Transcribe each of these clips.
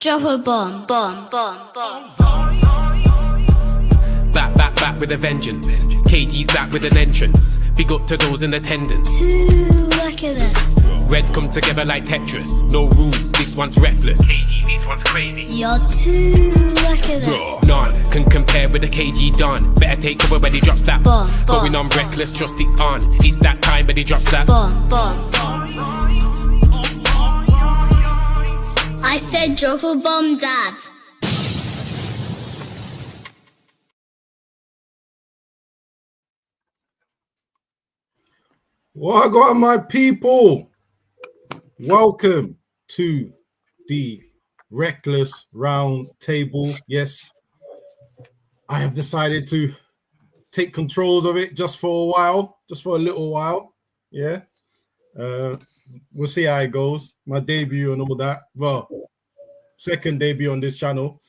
Drop a bomb, bomb, bomb, bomb. Back with a vengeance. KG's back with an entrance. Big up to those in attendance. Look at that. Reds come together like Tetris. No rules, this one's reckless. KG, this one's crazy. You're too lucky that. None can compare with the KG Don. Better take cover when he drops that. Bomb, Going bomb, on reckless, trust it's on. It's that time when he drops that. Bomb, bomb, bomb. I said drop a bomb, Dad. Well, I got my people. Welcome to the Reckless Round Table. Yes, I have decided to take control of it just for a while, just for a little while. Yeah, we'll see how it goes. My debut and all that. Well, second debut on this channel.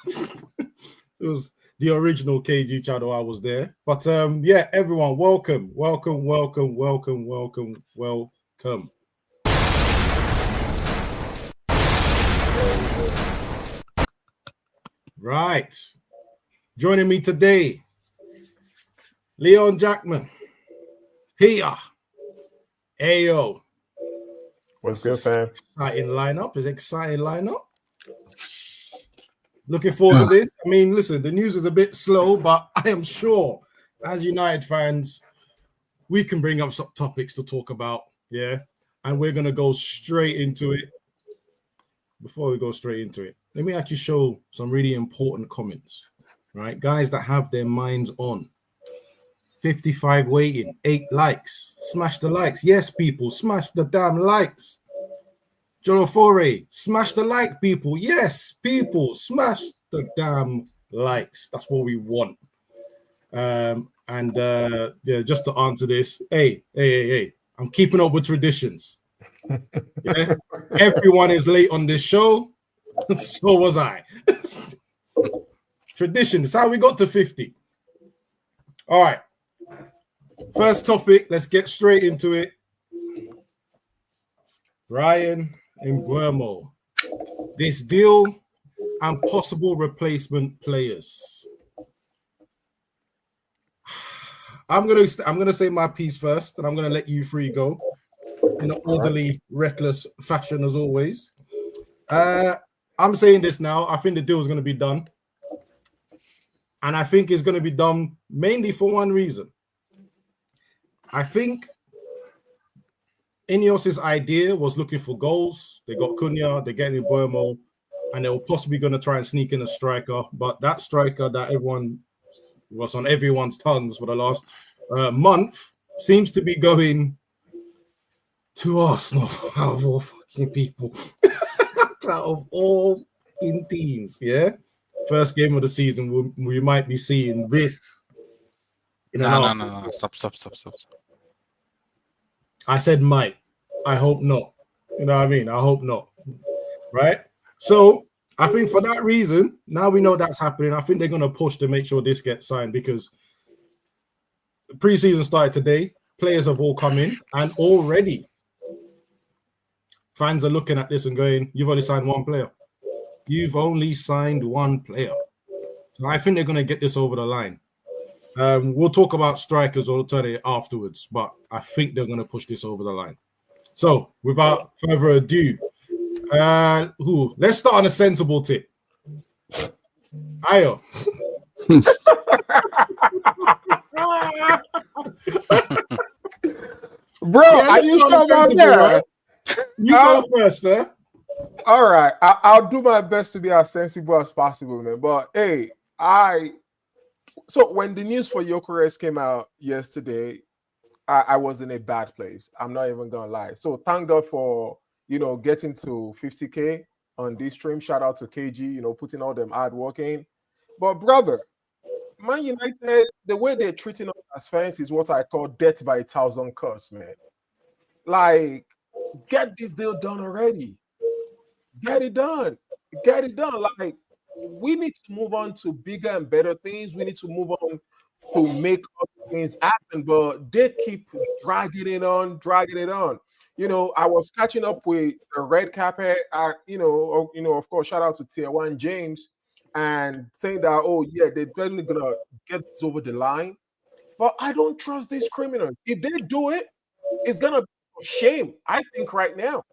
It was the original KG channel. I was there, but yeah, everyone, welcome. Right, joining me today, Leon Jackman, here, Ayo. What's good, fam? Exciting lineup. It's exciting lineup. Looking forward to this. I mean, listen, the news is a bit slow, but I am sure as United fans, we can bring up some topics to talk about. Yeah. And we're going to go straight into it. Before we go straight into it, let me actually show some really important comments, right? Guys that have their minds on. 55 waiting, 8 likes. Smash the likes. Yes, people, smash the damn likes. Jolofore, smash the like, people. Yes, people, smash the damn likes. That's what we want. Yeah, just to answer this, hey, I'm keeping up with traditions. Yeah? Everyone is late on this show. So was I. Tradition is how we got to 50. All right. First topic, let's get straight into it. Ryan Mbeumo, this deal and possible replacement players. I'm gonna say my piece first, and I'm gonna let you three go in an orderly, reckless fashion as always. I'm saying this now. I think the deal is gonna be done, and I think it's gonna be done mainly for one reason. I think INEOS' idea was looking for goals. They got Cunha, they're getting Mbeumo, and they were possibly going to try and sneak in a striker. But that striker that everyone was on everyone's tongues for the last month seems to be going to Arsenal out of all fucking people. Out of all in teams, yeah? First game of the season, we might be seeing this. No. Stop. I said might. I hope not. You know what I mean? I hope not. Right? So I think for that reason, now we know that's happening. I think they're going to push to make sure this gets signed because the preseason started today. Players have all come in, and already fans are looking at this and going, you've only signed one player. You've only signed one player. So I think they're going to get this over the line. We'll talk about strikers or alternative afterwards, but I think they're going to push this over the line. So, without further ado, let's start on a sensible tip. Ayo. Bro, are you sure about that? Right? You go first, sir. All right, I'll do my best to be as sensible as possible, man. But hey, so when the news for Gyökeres came out yesterday, I was in a bad place. I'm not even gonna lie. So thank God for getting to 50K on this stream. Shout out to KG, putting all them hard work in. But brother, Man United, the way they're treating us as fans is what I call death by 1,000 cuts, man. Like, get this deal done already. Get it done. Like, we need to move on to bigger and better things. We need to move on to make other things happen, but they keep dragging it on. I was catching up with a red carpet. Of course, shout out to Tier One James, and saying that, oh yeah, they're definitely gonna get this over the line. But I don't trust these criminals. If they do it, it's gonna be a shame. I think right now,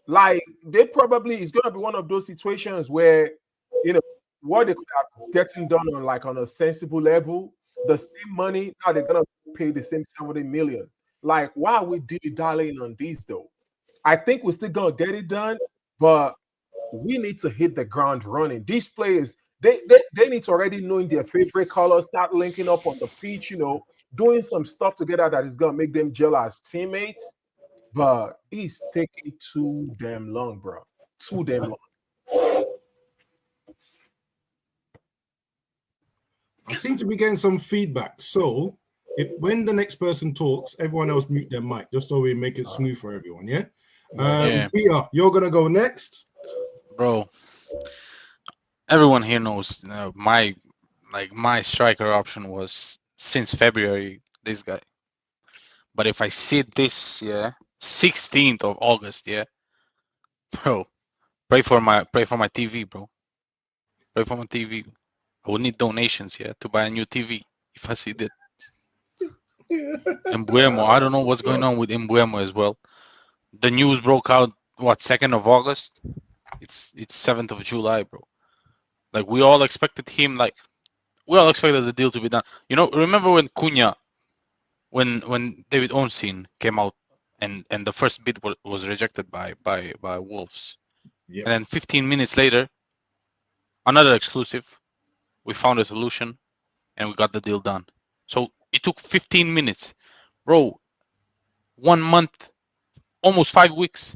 like it's gonna be one of those situations where what they could have getting done on a sensible level, the same money now they're gonna pay the same 70 million. Like, why are we dilly-dallying on these though? I think we're still gonna get it done, but we need to hit the ground running. These players, they need to already knowing their favorite colors, start linking up on the pitch, doing some stuff together that is gonna make them gel as teammates. But he's taking too damn long, bro. Too damn long. I seem to be getting some feedback. So when the next person talks, everyone else mute their mic, just so we make it smooth for everyone. Yeah. Peter, you're gonna go next, bro. Everyone here knows my striker option was since February. This guy. But if I see this, 16th of August, bro, pray for my TV, bro. Pray for my TV. I would need donations to buy a new TV if I see that. Mbeumo, I don't know what's going on with Mbeumo as well. The news broke out 2nd of August. It's 7th of July, bro. Like we all expected the deal to be done. Remember when Cunha, when David Ornstein came out and the first bid was rejected by Wolves. Yep. And then 15 minutes later, another exclusive. We found a solution and we got the deal done. So it took 15 minutes, bro. 1 month, almost 5 weeks.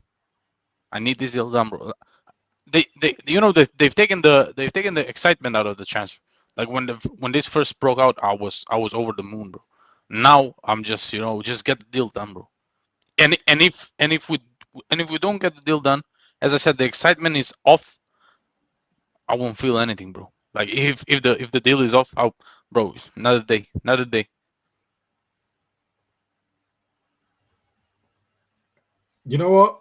I need this deal done, bro. They've taken the excitement out of the transfer. Like when this first broke out, I was over the moon, bro. Now I'm just get the deal done, bro. And if we don't get the deal done, as I said, the excitement is off. I won't feel anything, bro. Like if the deal is off, bro, another day. You know what?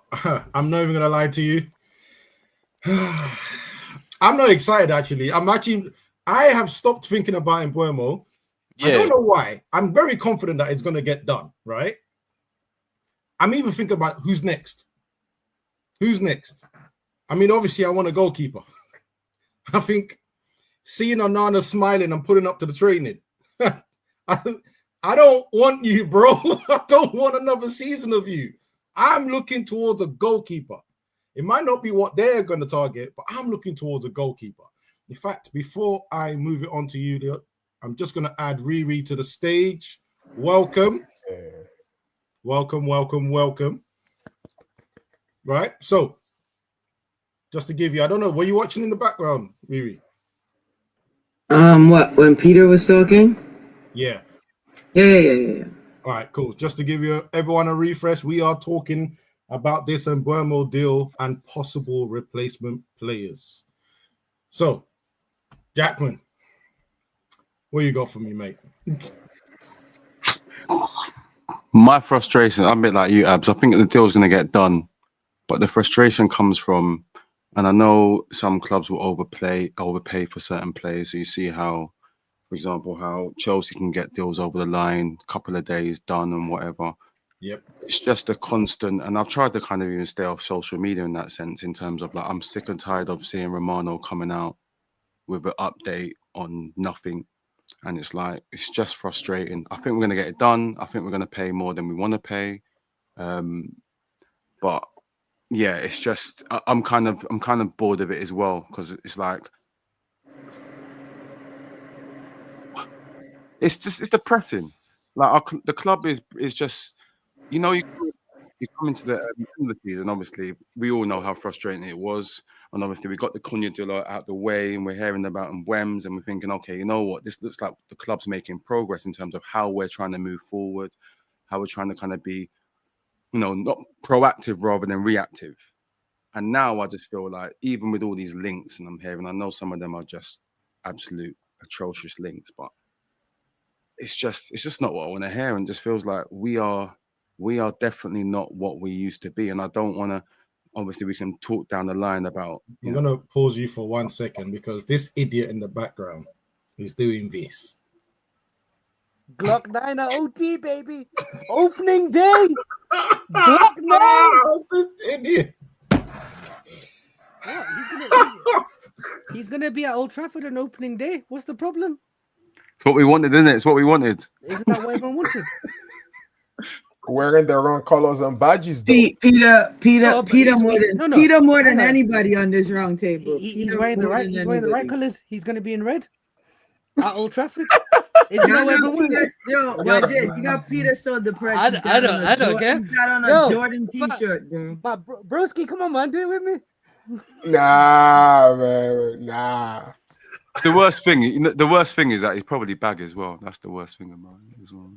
I'm not even gonna lie to you. I'm not excited actually. I have stopped thinking about Mbeumo. I don't know why. I'm very confident that it's gonna get done, right? I'm even thinking about who's next. Who's next? I mean, obviously, I want a goalkeeper. I think seeing Onana smiling and pulling up to the training. I don't want you, bro. I don't want another season of you. I'm looking towards a goalkeeper. It might not be what they're going to target, but I'm looking towards a goalkeeper. In fact, before I move it on to you, I'm just going to add Riri to the stage. Welcome. Welcome. Right? So, just to give you, I don't know, were you watching in the background, Riri? What, when Peter was talking? Yeah. Yeah. All right, cool. Just to give everyone a refresh, we are talking about this Mbeumo deal and possible replacement players. So, Jackman, what you got for me, mate? My frustration, I'm a bit like you, Abs. I think the deal's going to get done, but the frustration comes from, and I know some clubs will overpay for certain players. So you see how, for example, how Chelsea can get deals over the line, couple of days done and whatever. Yep. It's just a constant, and I've tried to kind of even stay off social media in that sense, in terms of like, I'm sick and tired of seeing Romano coming out with an update on nothing. And it's like, it's just frustrating. I think we're going to get it done. I think we're going to pay more than we want to pay. But yeah, it's just, I'm kind of bored of it as well, because it's like, it's depressing. Like the club is just, you come into the end of the season. Obviously, we all know how frustrating it was, and obviously we got the Cunha deal out the way, and we're hearing about Mbeumo, and we're thinking, okay, you know what? This looks like the club's making progress in terms of how we're trying to move forward, how we're trying to kind of be, not proactive rather than reactive. And now I just feel like, even with all these links, and I'm hearing, I know some of them are just absolute atrocious links, but it's just not what I want to hear, and just feels like we are we are definitely not what we used to be. And I don't want to. Obviously, we can talk down the line about. I'm gonna pause you for 1 second because this idiot in the background is doing this. Glock 9 OT, baby. Opening day. Glock 9. This idiot. What? He's gonna be at Old Trafford on opening day. What's the problem? It's what we wanted, isn't it? It's what we wanted. Isn't that what everyone wanted? Wearing their own colors and badges. Though. Peter No, but it's- more than no, Peter more than no. anybody on this round table. He's wearing the right. He's wearing the right colors. He's gonna be in red at Old Trafford. Isn't that what everyone wanted? Yo, watch it. You got Peter so depressed. I don't care. He's got on a Yo, Jordan T-shirt, bro. But broski, come on, man, do it with me. Nah, man, nah. It's the worst thing. You know, the worst thing is that he's probably bag as well. That's the worst thing about it as well.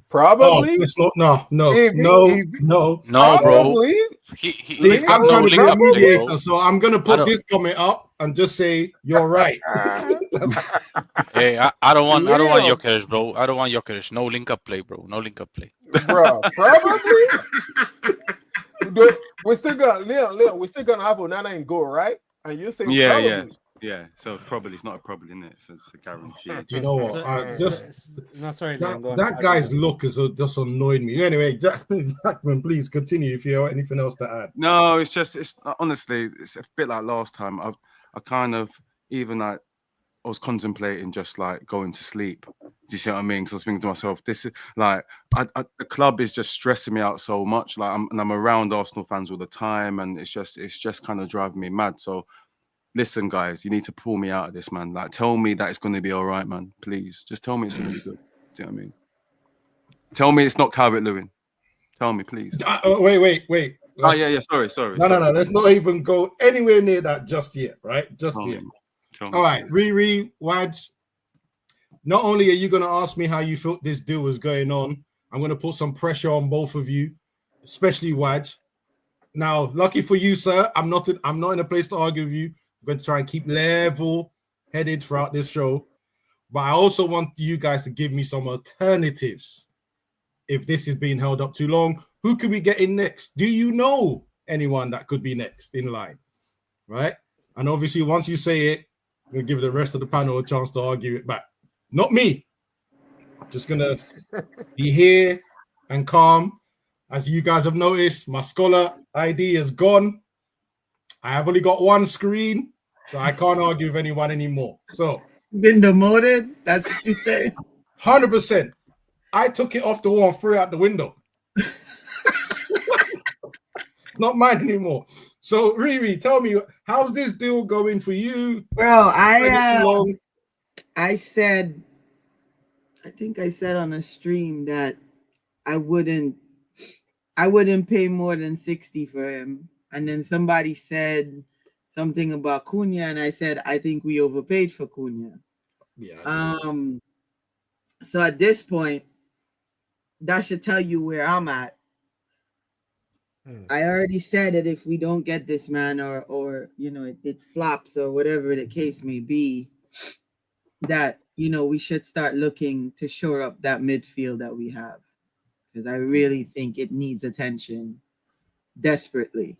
Probably. No, No, bro. Probably. He's got I'm no going to link be a up play, mediator, bro. so I'm going to I put don't- this comment up and just say you're right. Hey, I don't want Leo. Jokeris, bro. I don't want Jokeris. No link up play, bro. No link up play. Bro, probably. We're still gonna Leon, we're still gonna have Onana in goal, right? And you say probably. Yeah. So probably it's not a probably, isn't it? So it's a guarantee. You know what? No, sorry, Leon, go on. That guy's look has just annoyed me. Anyway, Jackman, please continue if you have anything else to add. No, it's honestly, it's a bit like last time. I kind of even like I was contemplating just like going to sleep. Do you see what I mean? Because I was thinking to myself, this is like the club is just stressing me out so much. Like I'm around Arsenal fans all the time, and it's just kind of driving me mad. So listen, guys, you need to pull me out of this, man. Like tell me that it's going to be all right, man. Please, just tell me it's going to be good. Do you know what I mean? Tell me it's not Calvert Lewin. Tell me, please. Wait. Oh yeah. Sorry. No. Let's not even go anywhere near that just yet, right? Just yet. All right, Riri, Waj. Not only are you going to ask me how you felt this deal was going on, I'm going to put some pressure on both of you, especially Waj. Now, lucky for you, sir, I'm not in a place to argue with you. I'm going to try and keep level-headed throughout this show, but I also want you guys to give me some alternatives. If this is being held up too long, who could we get in next? Do you know anyone that could be next in line? Right? And obviously, once you say it, we'll give the rest of the panel a chance to argue it back. Not me. I'm just going to be here and calm. As you guys have noticed, my scholar ID is gone. I have only got one screen, so I can't argue with anyone anymore. So, Been demoted? That's what you say? 100%. I took it off the wall and threw it out the window. Not mine anymore. So, Riri, tell me, how's this deal going for you? Bro, I think I said on a stream that I wouldn't pay more than 60 for him. And then somebody said something about Cunha, and I said I think we overpaid for Cunha. Yeah. So at this point, that should tell you where I'm at. I already said that if we don't get this man or it flops or whatever the case may be, that we should start looking to shore up that midfield that we have, because I really think it needs attention desperately.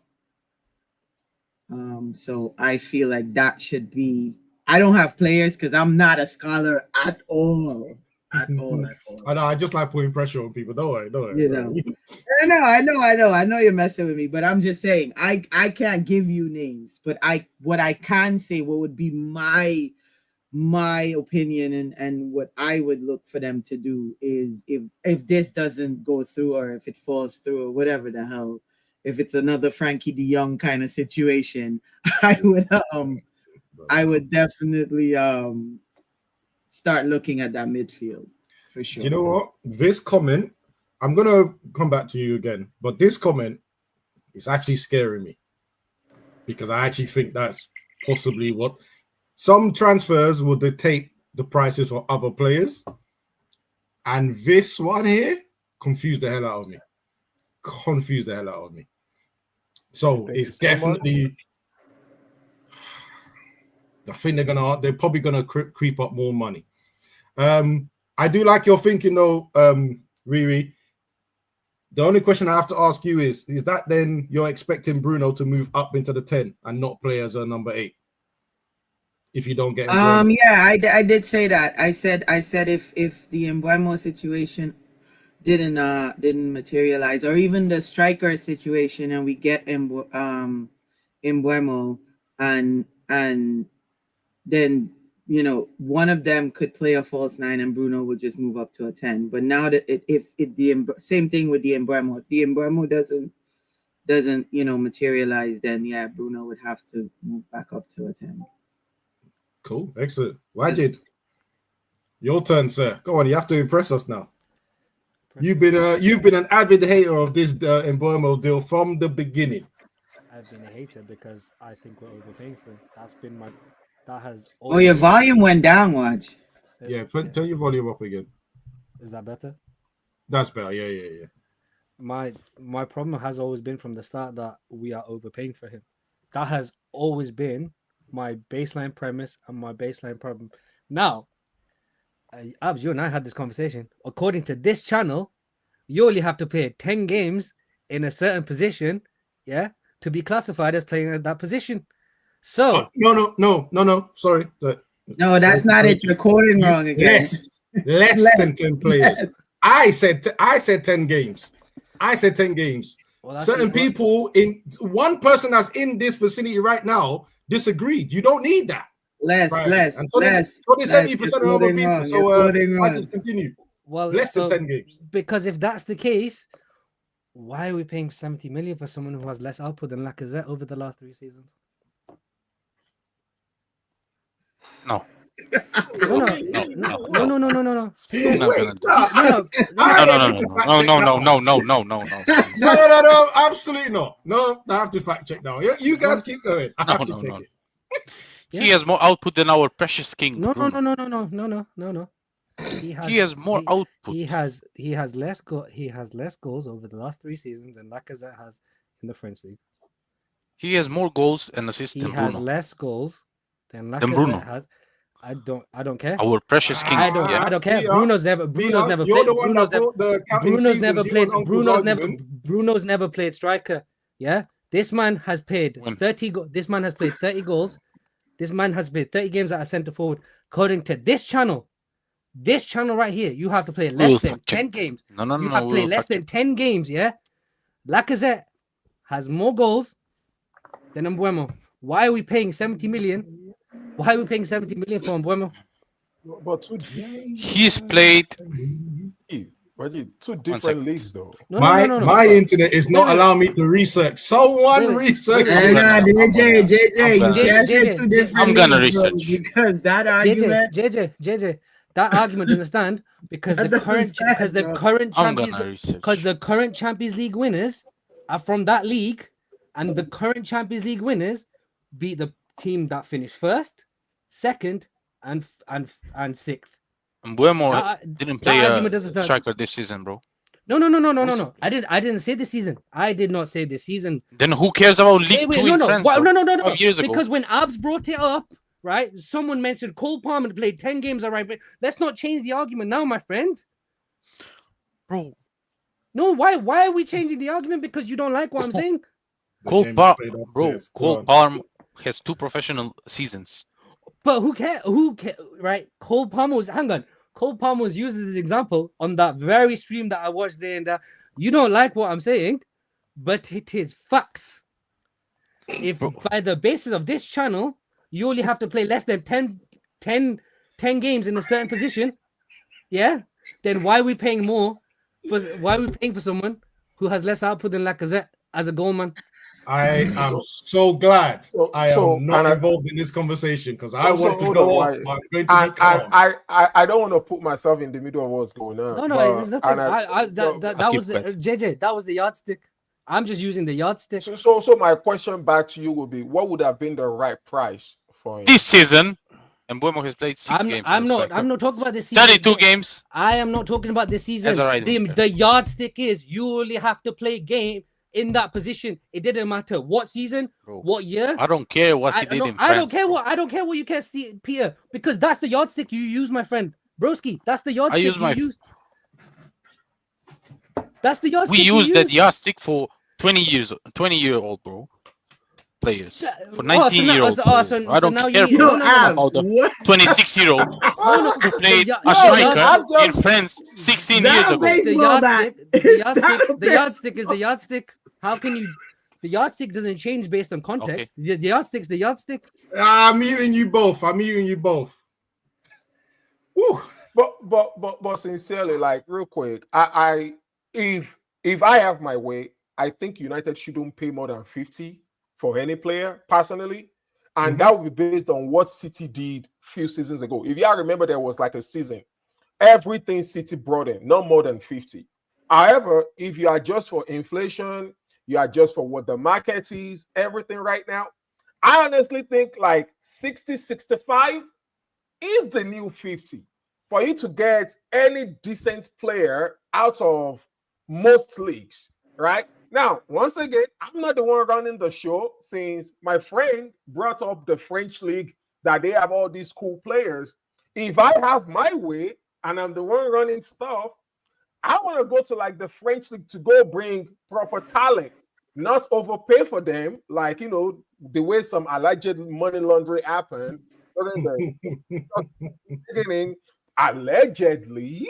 So I feel like that should be. I don't have players because I'm not a scholar at all. At all. I know. I just like putting pressure on people. Don't worry. I know you're messing with me, but I'm just saying I can't give you names, but what I can say, what would be my opinion and what I would look for them to do is if this doesn't go through or if it falls through or whatever the hell, if it's another Frankie de Jong kind of situation, I would definitely start looking at that midfield for sure. You know what? This comment, I'm gonna come back to you again, but this comment is actually scaring me because I actually think that's possibly what some transfers will dictate the prices for other players, and this one here confused the hell out of me. So it's definitely. I think they're probably gonna creep up more money. I do like your thinking though, Riri. The only question I have to ask you is that then you're expecting Bruno to move up into the 10 and not play as a number 8? If you don't get Mbeumo? Yeah, I did say that. I said if the Mbeumo situation didn't materialize, or even the striker situation, and we get Mbeumo, and then one of them could play a false 9 and Bruno would just move up to a 10. But now that if the same thing with the Mbeumo, if the Mbeumo doesn't materialize, then yeah, Bruno would have to move back up to a 10. Cool, excellent. Wajid, your turn, sir. Go on, you have to impress us now. You've been an avid hater of this Mbeumo deal from the beginning. I've been a hater because I think we're overpaying for it. That has. Oh, your volume went down, Watch. Yeah, turn your volume up again. Is that better? That's better. Yeah. My problem has always been from the start that we are overpaying for him. That has always been my baseline premise and my baseline problem. Now, Abs, you and I had this conversation. According to this channel, you only have to play 10 games in a certain position, to be classified as playing at that position. So no. Sorry. No, that's not it. You're quoting wrong again. Less than 10 players. I said 10 games. Well, certain people one person that's in this vicinity right now disagreed. You don't need that. Less. So the 70% are other people. So I just continue. Well, less than 10 games. Because if that's the case, why are we paying 70 million for someone who has less output than Lacazette over the last 3 seasons? No. No. Absolutely not. No, I have to fact check now. You guys keep going. I have to take it. He has more output than our precious king. No. He has more output. He has less goals over the last 3 seasons than Lacazette has in the French league. He has more goals and assists than Bruno. He has less goals than Lacazette has. I don't care. Our precious king. I don't care. Bruno's never played. Bruno's never played striker. Yeah. This man has played 30 This man has played 30 goals. This man has played 30 games at a centre forward. According to this channel right here, you have to play less than 10 games. You have to play less than 10 games, yeah? Lacazette has more goals than Mbeumo. Why are we paying 70 million? Why are we paying 70 million for Mbeumo? But he's played 2 different leagues, though. My internet is not allowing me to research. Someone research. JJ, I'm gonna research because that argument. JJ, that argument doesn't stand because the current Champions League winners are from that league, and the current Champions League winners beat the team that finished first, second, and sixth. Mbeumo didn't play a striker this season, bro. No. I didn't say this season. I did not say this season. Then who cares about League Two in France? No. Years ago. Because when Abs brought it up, right, someone mentioned Cole Palmer played 10 games, all right, but let's not change the argument now, my friend. Bro. No, why are we changing the argument? Because you don't like what I'm saying? Cole Palmer has 2 professional seasons. But who cares? Right? Cole Palmer was used as an example on that very stream that I watched there, and you don't like what I'm saying, but it is facts. If by the basis of this channel, you only have to play less than 10 games in a certain position, yeah, then why are we paying more? Why are we paying for someone who has less output than Lacazette as a goalman? I am so glad I am not involved in this conversation because I want to go off. I don't want to put myself in the middle of what's going on. No, it's nothing. That was the JJ. That was the yardstick. I'm just using the yardstick. So my question back to you would be: what would have been the right price for him this season? And Mbeumo has played 6 games. I'm not talking about this season. 32 games. I am not talking about this season. The yardstick is you only have to play game in that position. It didn't matter what season, what year. I don't care what he did in France. I don't care what you can see, Peter, because that's the yardstick you use, my friend. Broski, that's the yardstick you use. That's the yardstick We you use that use. yardstick for 20-year-old, bro. Players. For Oh, so now, 19-year-old so, players. so, I so don't now care, you bro, no, no, no, no. about the What? 26-year-old No, no. who played The a y- striker I'm just- in France 16 years That ago. makes- the Baseball bat. yardstick, the yardstick, Stop the it. yardstick is the yardstick. How can you? The yardstick doesn't change based on context. The yardstick's the yardstick. I'm muting you both. Woo. But sincerely, like real quick, if I have my way, I think United shouldn't pay more than 50 for any player personally, and that would be based on what City did few seasons ago. If you remember, there was like a season, everything City brought in, not more than 50. However, if you adjust for inflation, you adjust for what the market is, everything right now, I honestly think like 60, 65 is the new 50 for you to get any decent player out of most leagues, right? Now, once again, I'm not the one running the show since my friend brought up the French league that they have all these cool players. If I have my way and I'm the one running stuff, I want to go to like the French league to go bring proper talent, not overpay for them, like, you know, the way some alleged money laundering happened during the beginning, allegedly,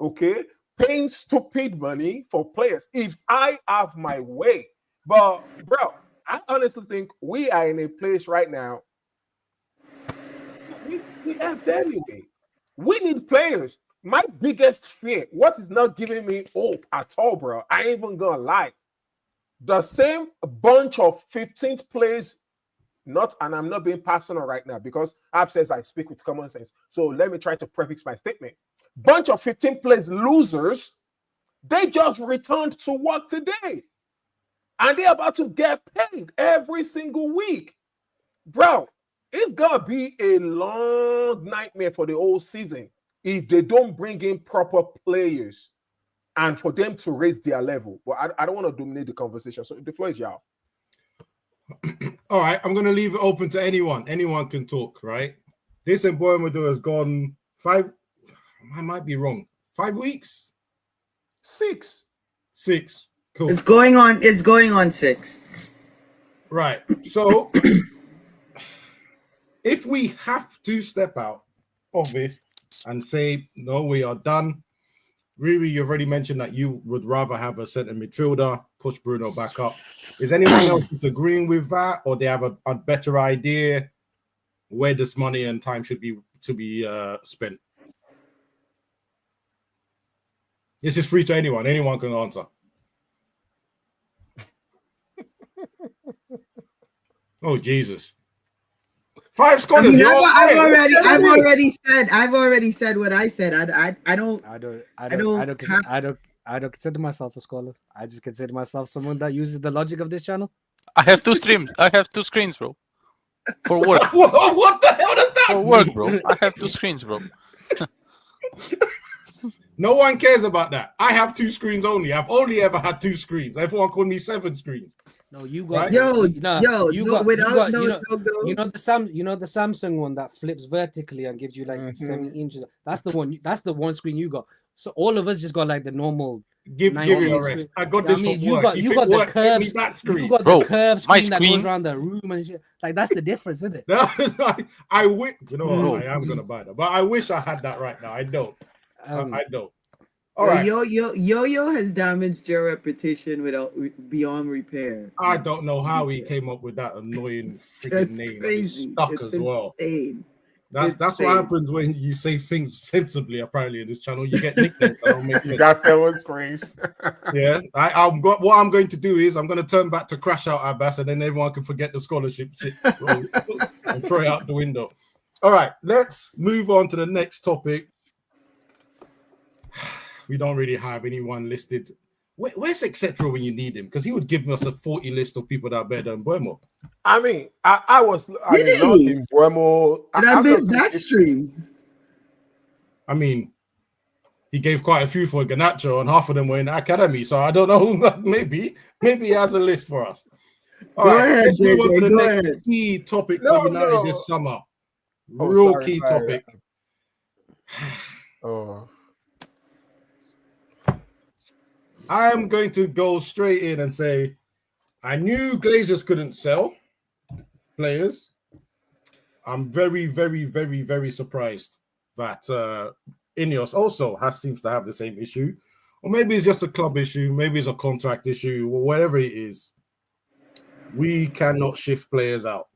okay, paying stupid money for players. If I have my way, but bro, I honestly think we are in a place right now. We have to anyway. We need players. My biggest fear, what is not giving me hope at all, bro, I ain't even gonna lie. The same bunch of 15th place, not, and I'm not being personal right now because Ab says I speak with common sense. So let me try to prefix my statement. Bunch of 15th place losers, they just returned to work today. And they're about to get paid every single week. Bro, it's gonna be a long nightmare for the whole season if they don't bring in proper players and for them to raise their level. But I don't want to dominate the conversation. So the floor is y'all. All right, I'm going to leave it open to anyone. Anyone can talk, right? This Mbeumo has gone 5. I might be wrong. 5 weeks? 6. 6. Cool. It's going on 6. Right. So if we have to step out of this and say, no, we are done. Riri, you've already mentioned that you would rather have a centre midfielder, push Bruno back up. Is anyone else disagreeing with that, or they have a better idea where this money and time should be spent? This is free to anyone. Anyone can answer. Oh Jesus! 5 scholars. I've already said what I said. I don't consider myself a scholar. I just consider myself someone that uses the logic of this channel. I have 2 streams. I have 2 screens, bro. For work. What the hell does that For mean? work, bro. I have 2 screens, bro. No one cares about that. I have 2 screens only. I've only ever had 2 screens. Everyone called me 7 screens. No, you got Right? you know the Samsung one that flips vertically and gives you like 70 inches. That's the one. That's the one screen you got. So all of us just got like the normal. Give me a rest. I got this from work. You got the curves. You got the curved screen that goes around the room and shit. Like that's the difference, isn't it? I wish. You know what? I am gonna buy that, but I wish I had that right now. I don't. I don't. All right. Yo has damaged your reputation beyond repair. I don't know how he came up with that annoying freaking name. It's stuck as well. That's what happens when you say things sensibly. Apparently, in this channel, you get nicknames. That don't make sense. You got 7 screens. Yeah, what I'm going to do is I'm going to turn back to Crash Out Abbas, and then everyone can forget the scholarship shit and throw it out the window. All right, let's move on to the next topic. We don't really have anyone listed. Where's etc. when you need him? Because he would give us a 40 list of people that are better than Mbeumo. I mean, I was in Mbeumo. I missed that stream. I mean, he gave quite a few for Garnacho, and half of them were in the academy. So I don't know. Maybe he has a list for us. All right, ahead, let's move on to the JJ, next key topic for United this summer. Key topic. I am going to go straight in and say I knew Glazers couldn't sell players. I'm very, very, very, very surprised that INEOS also seems to have the same issue. Or maybe it's just a club issue, maybe it's a contract issue, or whatever it is. We cannot shift players out.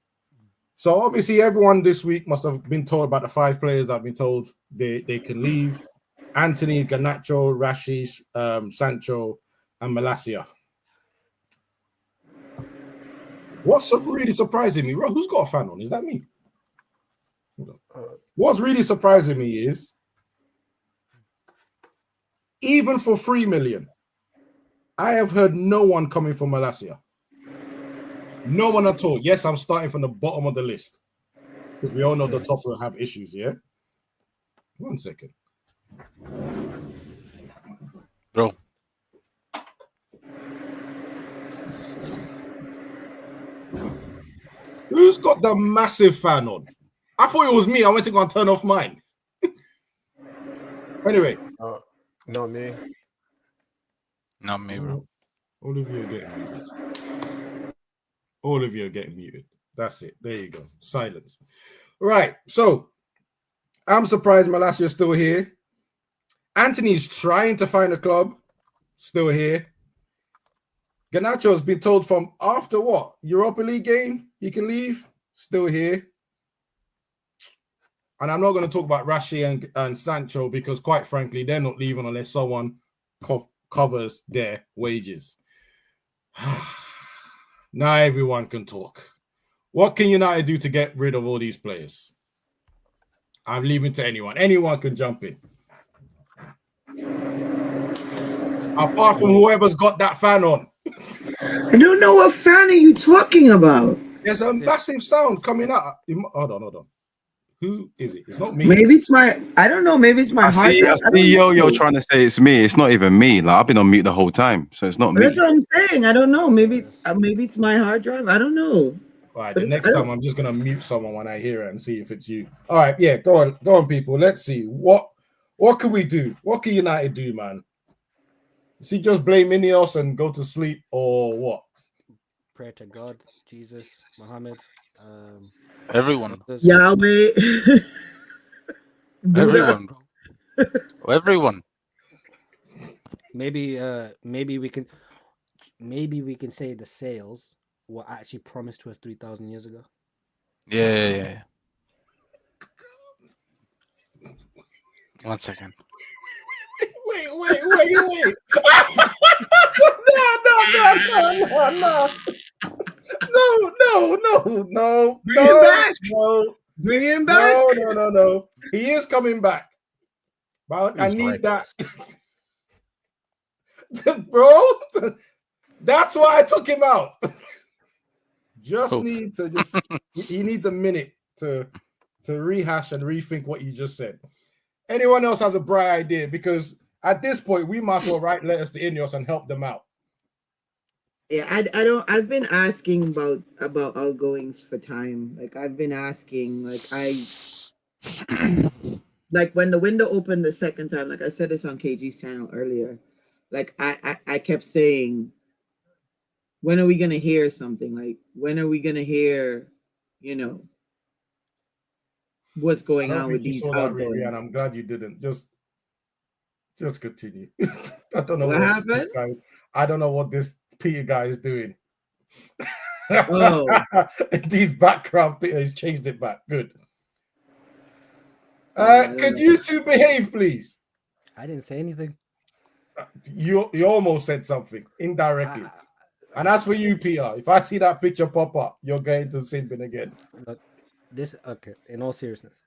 So obviously everyone this week must have been told about the 5 players that have been told they can leave. Anthony, Garnacho, Rashish, Sancho, and Malacia. What's really surprising me, who's got a fan on? Is that me? What's really surprising me is even for 3 million, I have heard no one coming from Malacia. No one at all. Yes, I'm starting from the bottom of the list because we all know the top will have issues. Yeah. 1 second, Bro. Who's got the massive fan on? I thought it was me. I went to go and turn off mine. Anyway. Not me. Not me, bro. All of you are getting muted. All of you are getting muted. That's it. There you go. Silence. Right. So I'm surprised Malacia is still here. Anthony's trying to find a club. Still here. Garnacho has been told from after what? Europa League game? He can leave. Still here. And I'm not going to talk about Rashi and Sancho because, quite frankly, they're not leaving unless someone covers their wages. Now everyone can talk. What can United do to get rid of all these players? I'm leaving to anyone. Anyone can jump in. Apart from whoever's got that fan on. I don't know what fan are you talking about. There's a massive sound coming out. Hold on. Who is it? It's not me. Maybe it's I don't know. Maybe it's my hard drive. I see Yo trying to say it's me. It's not even me. Like I've been on mute the whole time, so it's not me. That's what I'm saying. I don't know. Maybe it's my hard drive. I don't know. All right, the next time I'm just gonna mute someone when I hear it and see if it's you. All right, yeah, go on, people. Let's see what can we do? What can United do, man? Is he just blame INEOS and go to sleep, or what? Pray to God, Jesus, Muhammad, Everyone. Yahweh. Everyone, bro. Everyone. Maybe we can say the sales were actually promised to us 3,000 years ago. Yeah. 1 second. Wait. No. Bring him back. No. He is coming back. But I need that. Bro, that's why I took him out. He needs a minute to rehash and rethink what you just said. Anyone else has a bright idea? Because at this point, we might as well write letters to INEOS and help them out. Yeah, I don't. I've been asking about outgoings for time. Like I've been asking. Like when the window opened the second time. Like I said this on KG's channel earlier. Like I kept saying, when are we gonna hear something? Like when are we gonna hear, what's going on with these outgoings? And I'm glad you didn't. Just continue. I don't know what happened. I don't know what this Peter guy is doing. Oh, these background Peter has changed it back. Good. Could you two behave, please? I didn't say anything. You almost said something indirectly. And as for you, Peter, if I see that picture pop up, you're going to sin bin again. Look, okay. In all seriousness,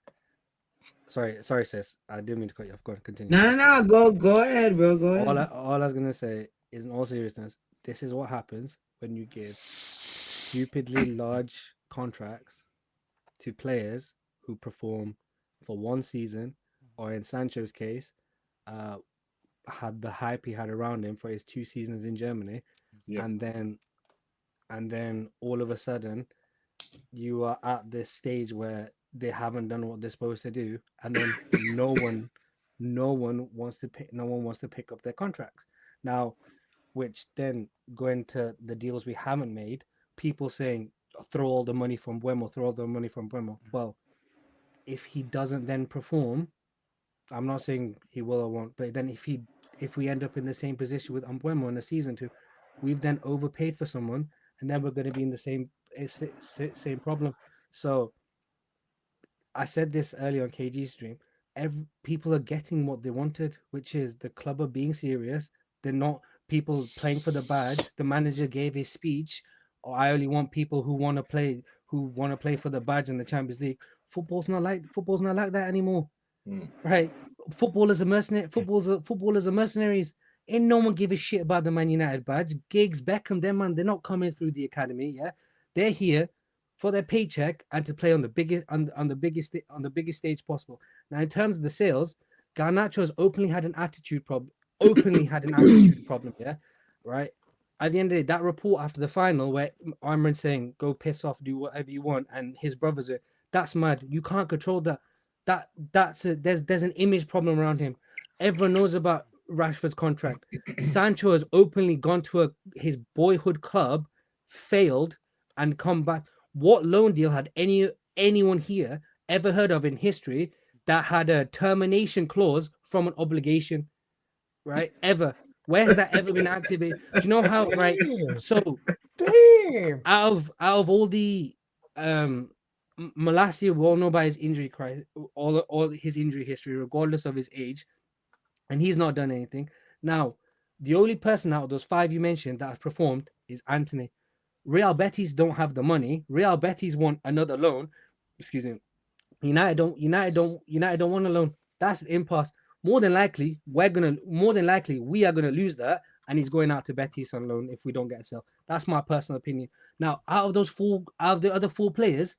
sorry, sis. I didn't mean to cut you off. Go on, continue. No. Go ahead, bro. Go ahead. All I was gonna say is, in all seriousness, this is what happens when you give stupidly large contracts to players who perform for one season, or in Sancho's case, had the hype he had around him for his 2 seasons in Germany, and then all of a sudden you are at this stage where they haven't done what they're supposed to do, and then no one wants to pick up their contracts. Now, which then go into the deals we haven't made. People saying throw all the money from Mbeumo, throw all the money from Mbeumo. Well, if he doesn't then perform, I'm not saying he will or won't, but then if we end up in the same position with Mbeumo in a season 2, we've then overpaid for someone, and then we're going to be in the same problem. So I said this earlier on KG stream. People are getting what they wanted, which is the club are being serious. They're not people playing for the badge. The manager gave his speech. Or I only want people who want to play for the badge in the Champions League. Football's not like that anymore, right? Footballers are mercenaries. Footballers are mercenaries. Ain't no one give a shit about the Man United badge. Giggs, Beckham, them man, they're not coming through the academy. Yeah, they're here for their paycheck and to play on the biggest stage possible. Now, in terms of the sales, Garnacho has openly had an attitude problem. Yeah, right. At the end of the day, that report after the final where Imran's saying "go piss off, do whatever you want," and his brothers are, that's mad. You can't control that. There's an image problem around him. Everyone knows about Rashford's contract. Sancho has openly gone to his boyhood club, failed, and come back. What loan deal had anyone here ever heard of in history that had a termination clause from an obligation? Right? Ever? Where's that ever been activated? Do you know how? Right? So, out of all the Malacia, we all know about his injury crisis, all his injury history, regardless of his age, and he's not done anything. Now, the only person out of those 5 you mentioned that has performed is Anthony. Real Betis don't have the money. Real Betis want another loan. Excuse me. United don't want a loan. That's an impasse. More than likely, we are gonna lose that, and he's going out to Betis on loan if we don't get a sell. That's my personal opinion. Now, out of the other 4 players,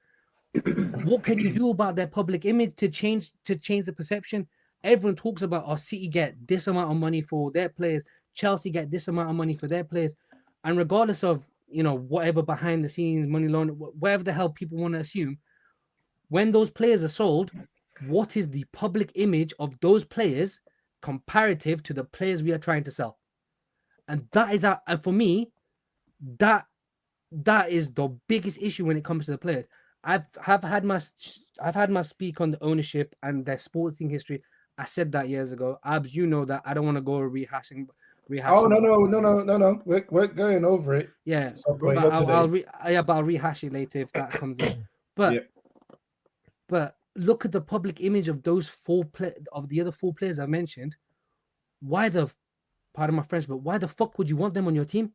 what can you do about their public image to change the perception? Everyone talks about City get this amount of money for their players, Chelsea get this amount of money for their players, and regardless of whatever behind the scenes money loan, whatever the hell people want to assume, when those players are sold, what is the public image of those players comparative to the players we are trying to sell? And that is and for me, that is the biggest issue when it comes to the players. I've had my speak on the ownership and their sporting history. I said that years ago. Abs, you know that. I don't want to go rehashing. Oh no! We're going over it. Yeah, but I'll rehash it later if that comes in. But look at the public image of those of the other 4 players I mentioned. Pardon my French, but why the fuck would you want them on your team?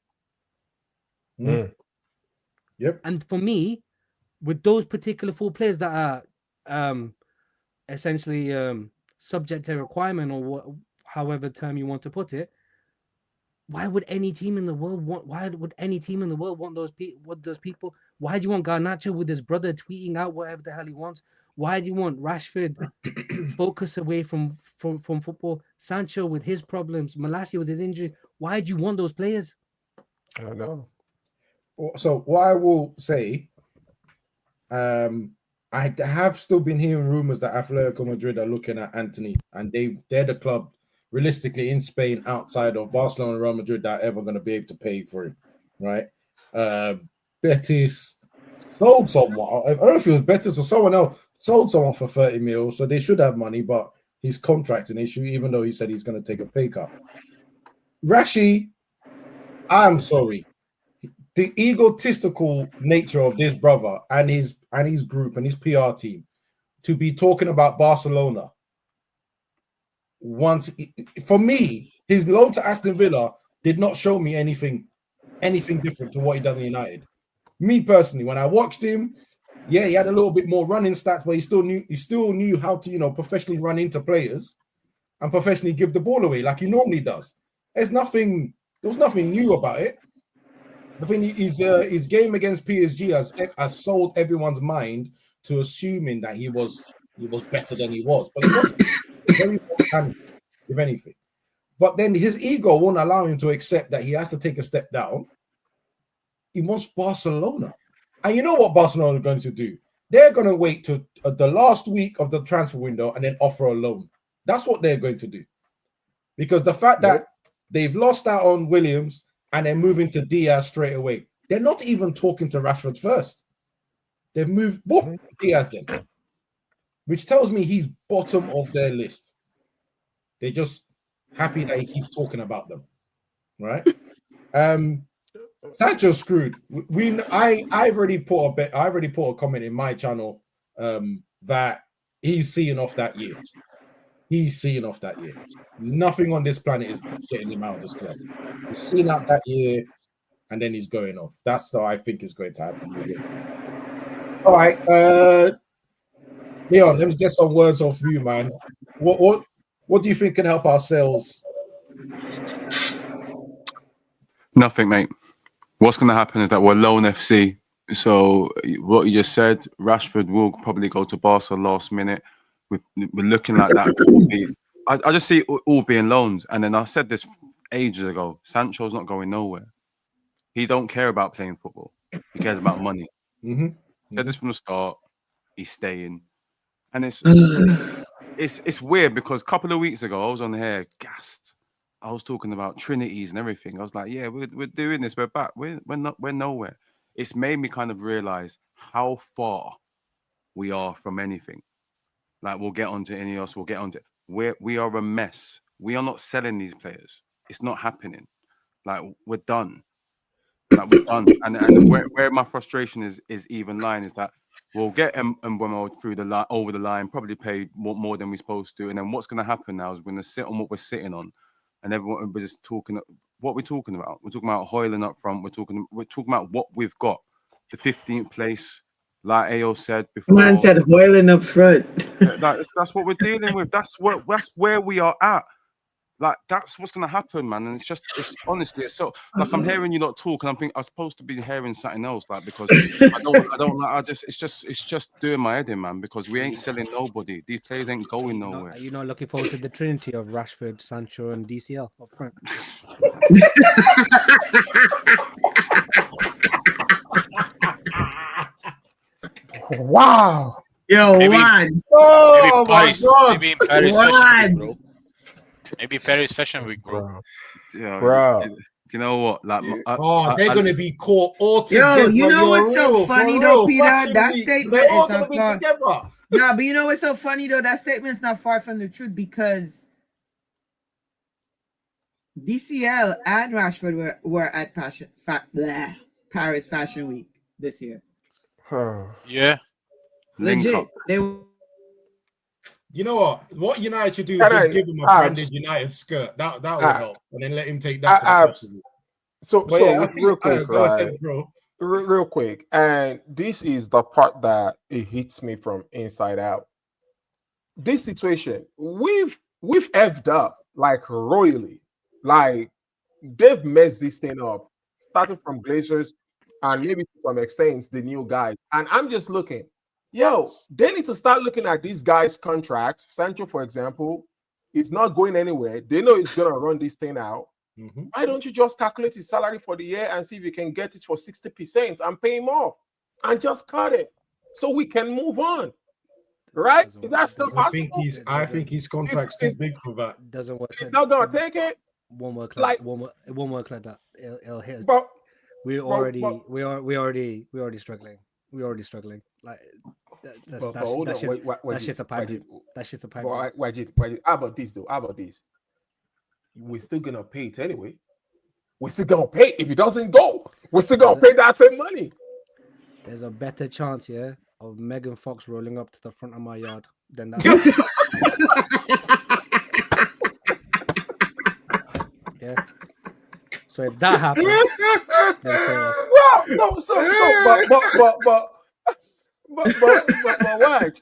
Yep. And for me, with those particular 4 players that are essentially subject to requirement or however term you want to put it, why would any team in the world want those people? Why do you want Garnacho with his brother tweeting out whatever the hell he wants? Why do you want Rashford focus away from football? Sancho with his problems, Malacia with his injury. Why do you want those players? I don't know. So what I will say, I have still been hearing rumors that Atletico Madrid are looking at Anthony, and they're the club realistically in Spain outside of Barcelona and Real Madrid that are ever going to be able to pay for him, right? Betis sold someone. I don't know if it was Betis or someone else sold someone for 30 mil, so they should have money, but his contract's an issue, even though he said he's going to take a pay cut. Rashi, I'm sorry. The egotistical nature of this brother and his group and his PR team to be talking about Barcelona for me, his loan to Aston Villa did not show me anything different to what he done in United. Me personally, when I watched him, yeah, he had a little bit more running stats, but he still knew how to, professionally run into players and professionally give the ball away like he normally does. There was nothing new about it. The thing is, his game against PSG has sold everyone's mind to assuming that he was better than he was, but he wasn't. Very handy, if anything. But then his ego won't allow him to accept that he has to take a step down. He wants Barcelona. And you know what Barcelona are going to do? They're going to wait to the last week of the transfer window and then offer a loan. That's what they're going to do. Because the fact that they've lost out on Williams, and they're moving to Diaz straight away. They're not even talking to Rashford first. They've moved Diaz then, which tells me he's bottom of their list. They're just happy that he keeps talking about them, right? Sancho's screwed. I've already put a bet. I already put a comment in my channel that he's seeing off that year. He's seeing off that year. Nothing on this planet is getting him out of this club. He's seeing out that year, and then he's going off. That's what I think is going to happen with him. All right, Leon, let me get some words off you, man. What do you think can help our sales? Nothing, mate. What's going to happen is that we're loan FC. So what you just said, Rashford will probably go to Barca last minute. We're looking like that. I just see it all being loans. And then I said this ages ago. Sancho's not going nowhere. He don't care about playing football. He cares about money. Said this from the start. He's staying. And it's weird because a couple of weeks ago I was on here gassed. I was talking about Trinities and everything. I was like, yeah, we're doing this. We're back. We're nowhere. It's made me kind of realize how far we are from anything. Like, we'll get onto INEOS. We'll get onto. We are a mess. We are not selling these players. It's not happening. Like, we're done. Like, we're done. And where my frustration is even lying is that we'll get Mbeumo through the line, over the line, probably pay more than we're supposed to. And then what's going to happen now is we're going to sit on what we're sitting on. And everyone was just talking. What we're talking about? We're talking about Hoyland up front. We're talking about what we've got. The 15th place, like Ayo said before. Man said Hoyland up front. That's what we're dealing with. That's where we are at. Like, that's what's gonna happen, man. And it's honestly, it's so, like, I'm hearing you lot talk, and I'm thinking I'm supposed to be hearing something else, like, because it's just doing my head in, man, because we ain't selling nobody. These players ain't going nowhere. Are you not looking forward to the trinity of Rashford, Sancho, and DCL up front? Wow. Yo, Maybe- one. Oh my Paris, God! maybe in Paris Fashion Week, bro. Maybe Paris Fashion Week, bro. Do you know what? Like, they're gonna be caught all together. Yo, you know what's so funny though, Peter? Fashion That Week. statement They're all is gonna not be far. together. Nah, but you know what's so funny though? That statement's not far from the truth because DCL and Rashford were at Paris Fashion Week this year. Yeah. link Legit. up. They You know what? What United should do is Can just I- give him a branded United skirt. That will help, and then let him take that to the Abs. festival. So But yeah, real quick, go right? ahead, bro. Real quick, and this is the part that it hits me from inside out. This situation, we've effed up like royally, like they've messed this thing up, starting from Glazers and maybe to some extent the new guys. And I'm just looking, they need to start looking at these guys' contracts. Sancho, for example, is not going anywhere. They know he's gonna run this thing out. Why don't you just calculate his salary for the year and see if you can get it for 60% and pay him off and just cut it so we can move on? Right? Is that still possible? I think his contract's too big for that. Doesn't work. He's not gonna take it. Won't work Like- it won't work like that. It'll hit us. But we already struggling. We're already struggling. Like that shit's a pipe dream. That shit's a pipe dream. Wajid, how about this though? How about this? We're still gonna pay it anyway. We're still gonna pay. If it doesn't go, we're still gonna pay that same money. There's a better chance, of Megan Fox rolling up to the front of my yard than that. Yeah. So if that happens, then say yes. Well, no,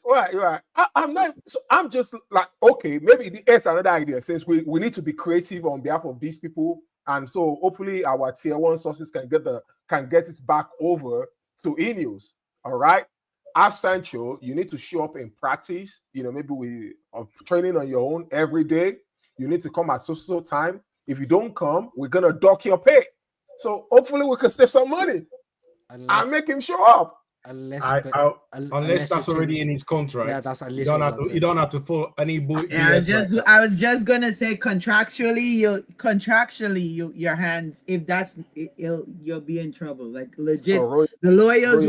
why? I'm not. So I'm just like, okay, maybe it's another idea. Since we need to be creative on behalf of these people, and so hopefully our tier one sources can get it back over to INEOS. All right. As Sancho, you need to show up in practice. Maybe we are training on your own every day. You need to come at so time. If you don't come, we're gonna dock your pay. So hopefully we can save some money and make him show up. Unless, unless that's already in his contract. Yeah, that's you don't have to. You don't have to follow any boot. Yeah, I was just gonna say contractually, your hands. If that's you'll be in trouble. Like legit, So, the lawyers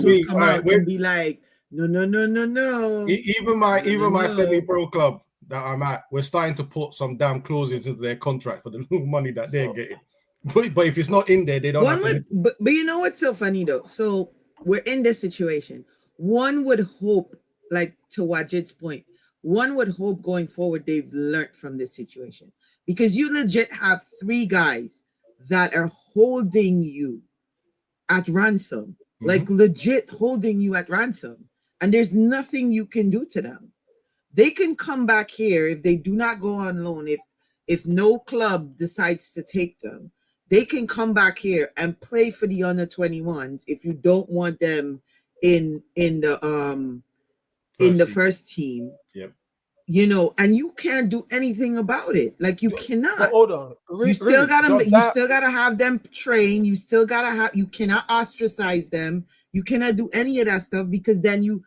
will come Alright, out and be like, no. Even my semi-pro club that I'm at, we're starting to put some damn clauses into their contract for the little money that they're getting. But if it's not in there, they don't have to. But you know what's so funny though? So we're in this situation. One would hope, like to Wajid's point, one would hope going forward they've learned from this situation, because you legit have 3 guys that are holding you at ransom, like legit holding you at ransom, and there's nothing you can do to them. They can come back here if they do not go on loan. If no club decides to take them, they can come back here and play for the under 21s if you don't want them in the first team. Yep. You know, and you can't do anything about it. Like you cannot. But hold on. You still gotta have them train. You still gotta have. You cannot ostracize them. You cannot do any of that stuff, because then you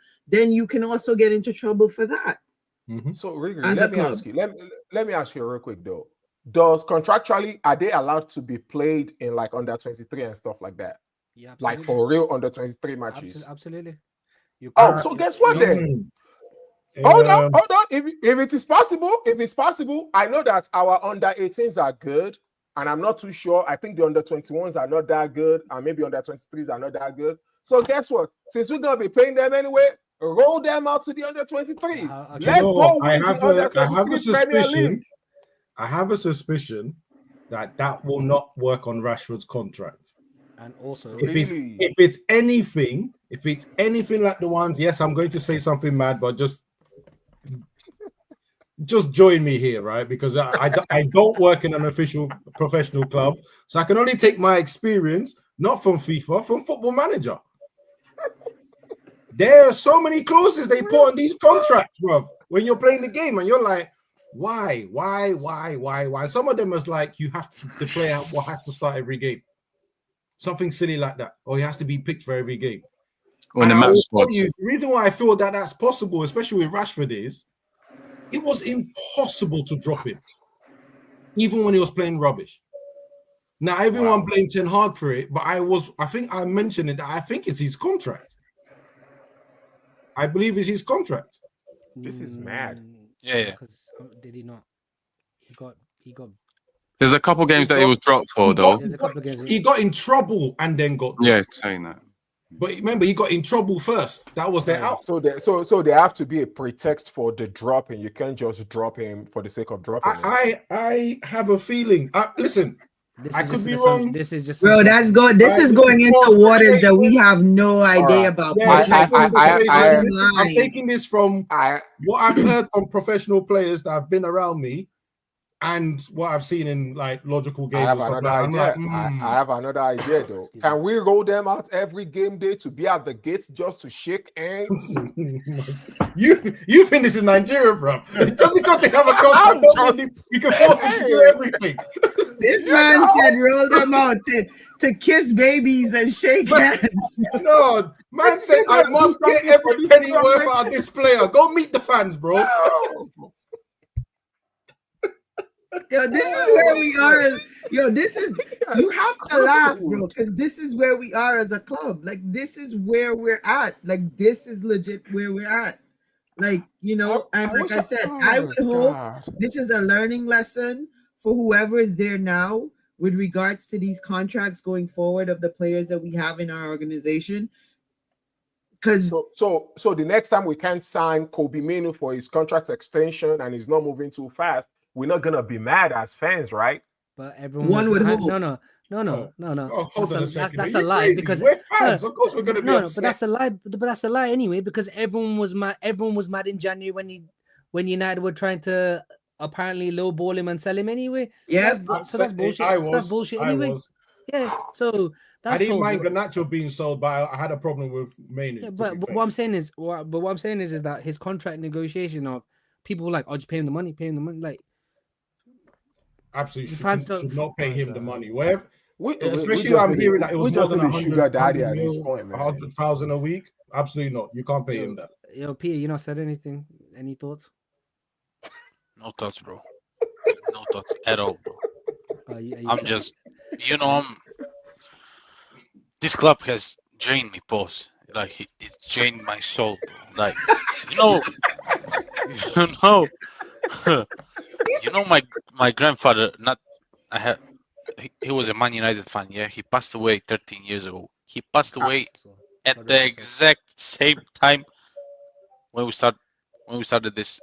can also get into trouble for that. So let me ask you real quick though. Does contractually, are they allowed to be played in like under 23 and stuff like that? Yeah, like for real under 23 matches. Absolutely. So guess what then? Hold on. If it is possible, I know that our under 18s are good, and I'm not too sure. I think the under 21s are not that good, and maybe under 23s are not that good. So guess what? Since we're gonna be paying them anyway, roll them out to the under 23s. Let's go win the under 23 Premier League. I have a suspicion that will not work on Rashford's contract. And also, if it's anything like the ones, yes, I'm going to say something mad, but just join me here, right? Because I don't work in an official professional club, so I can only take my experience, not from FIFA, from Football Manager. There are so many clauses they put on these contracts, bro, when you're playing the game, and you're like, why? Some of them is like, the player has to start every game. Something silly like that. Or he has to be picked for every game. The reason why I feel that that's possible, especially with Rashford, is it was impossible to drop him, even when he was playing rubbish. Now, everyone blamed Ten Hag for it, but I think I mentioned it, that I think it's his contract. I believe it's his contract. This is mad. Yeah. Because did he not? He got. There's a couple games that he was dropped for, though. He got in trouble and then got. Yeah, saying that. But remember, he got in trouble first. That was their out. So there have to be a pretext for the dropping. You can't just drop him for the sake of dropping him. I have a feeling. Listen, I could be wrong. This is just bro. This is going into waters that we have no idea about. Yeah, I'm taking this from what I've heard from professional players that have been around me, and what I've seen in like logical games. I have another idea though. Can we roll them out every game day to be at the gates just to shake hands? You think this is Nigeria, bro? Just because they have a contract, you can force them to do everything. This man said roll them out to kiss babies and shake hands. No, man said I must get every penny worth out of this player. Go meet the fans, bro. Yo, this is where we are. You have to laugh, bro, because this is where we are as a club. Like, this is where we're at. Like, this is legit where we're at. Like, and like I said, I would hope this is a learning lesson for whoever is there now with regards to these contracts going forward of the players that we have in our organization. Because so the next time we can't sign Kobe Minu for his contract extension and he's not moving too fast, we're not gonna be mad as fans, right? But everyone would hope. No. Oh, hold on a second. That's a lie, because we're fans. Of course, we're gonna be upset. But that's a lie. But that's a lie anyway, because everyone was mad. Everyone was mad in January when United were trying to apparently lowball him and sell him anyway. Yeah, so that's bullshit. That's bullshit anyway. Yeah. So that's. I didn't mind Garnacho being sold, but I had a problem with Mainu. Yeah, but what I'm saying is, is that his contract negotiation of people were like, "Oh, just pay him the money, like." Absolutely, should not pay him the money. Especially I'm hearing that it was we more just than need a sugar 100, daddy at 100 this mil, point, man. 100,000 a week. Absolutely not. You can't pay him that. Yo, Peter, you not said anything? Any thoughts? No thoughts, bro. No thoughts at all, bro. You I'm said- just, this club has drained me, boss. Like it's drained my soul, bro. Like, you know, my grandfather. He was a Man United fan. Yeah, he passed away 13 years ago. He passed away at the exact same time when we started this.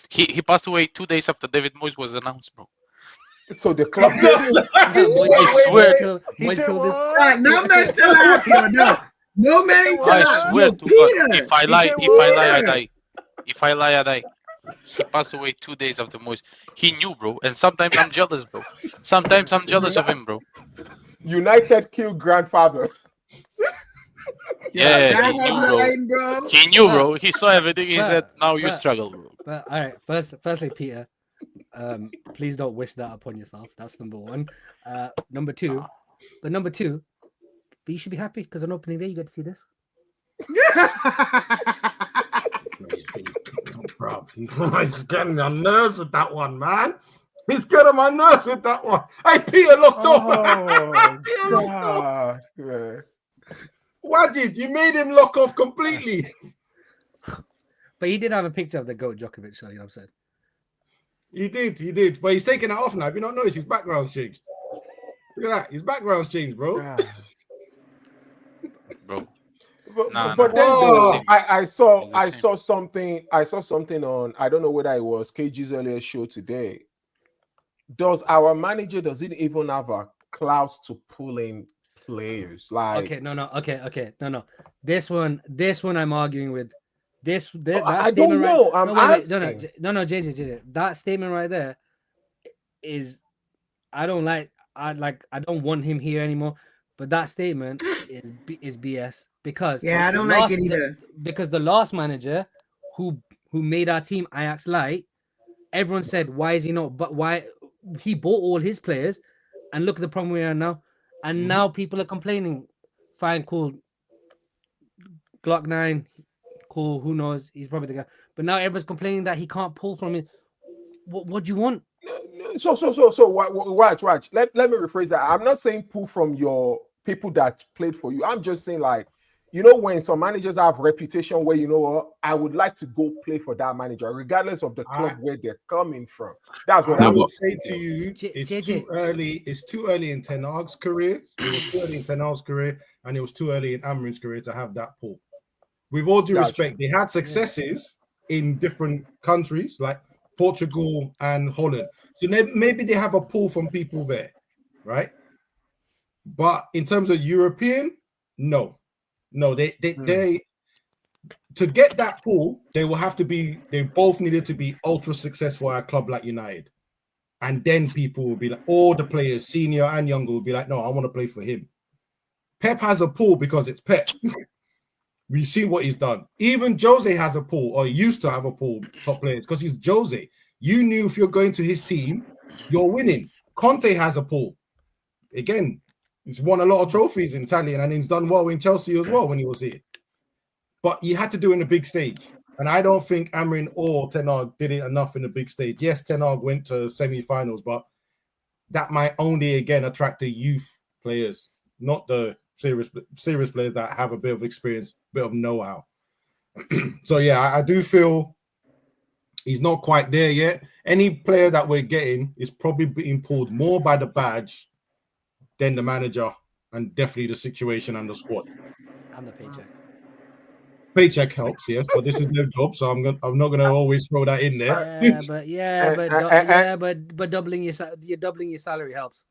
He passed away 2 days after David Moyes was announced, bro. So the club killed him. I swear. He said what? Right, no mental laugh, yo, no mental I laugh. swear Yo, to Peter. God, if I lie, said if I lie, I what? die. If I lie, I die. He passed away 2 days after Moyes. He knew, bro. And sometimes I'm jealous, bro. Sometimes I'm jealous of him, bro. United killed grandfather. Yeah, That he knew, bro. headline, bro. He knew, bro. He saw everything. He but- said, "Now you but- struggle, bro." But all right, firstly, Peter, please don't wish that upon yourself. That's number one. Number two, but you should be happy because on opening day you get to see this. Bro, he's getting on my nerves with that one, man. He's getting on my nerves with that one. Hey, Peter looked off. Oh God, man. Wajid, you made him lock off completely. But he did have a picture of the goat Djokovic, so you know what I'm saying. He did. But he's taking it off now. Have you not noticed his background's changed? Look at that. His background's changed, bro. God. Bro. But, Nah, but nah. then Whoa. though, I saw It's the same. I saw something on, I don't know whether it was KG's earlier show today. Does our manager, does it even have a clout to pull in players? Like, Okay, no. This one I'm arguing with. That I statement don't know. right. I'm no, wait, asking. no, JJ. That statement right there is, I don't want him here anymore. But that statement is BS because Yeah, I don't like it either. Because the last manager who made our team Ajax light, everyone said, why is he not? But why he bought all his players, and look at the problem we are now. And now people are complaining. Fine, cool. Glock 9, cool. Who knows? He's probably the guy. But now everyone's complaining that he can't pull from it. What do you want? So watch. Let me rephrase that. I'm not saying pull from your people that played for you. I'm just saying, like, you know, when some managers have reputation where, you know what, I would like to go play for that manager, regardless of the club where they're coming from. That's what I I would would say to you, it's JJ. too early. It's too early in Ten Hag's career. It was too early in Ten Hag's career, and it was too early in Amrin's career to have that pull. With all due Gotcha. respect, they had successes in different countries like Portugal and Holland. So maybe they have a pull from people there, right? But in terms of European, no, they to get that pull, they will have to be. They both needed to be ultra successful at a club like United, and then people will be like, all the players, senior and younger, will be like, no, I want to play for him. Pep has a pull because it's Pep. We see what he's done. Even Jose has a pull, or used to have a pull, top players, because he's Jose. You knew if you're going to his team, you're winning. Conte has a pull. Again, he's won a lot of trophies in Italian, and he's done well in Chelsea as well when he was here. But you had to do it in the big stage. And I don't think Amrin or Ten Hag did it enough in the big stage. Yes, Ten Hag went to semi-finals, but that might only, again, attract the youth players, not the serious players that have a bit of experience, a bit of know-how. So, yeah, I do feel he's not quite there yet. Any player that we're getting is probably being pulled more by the badge than the manager, and definitely the situation and the squad. And the paycheck. Paycheck helps, yes, but this is their job, so I'm not gonna always throw that in there. But doubling your salary helps.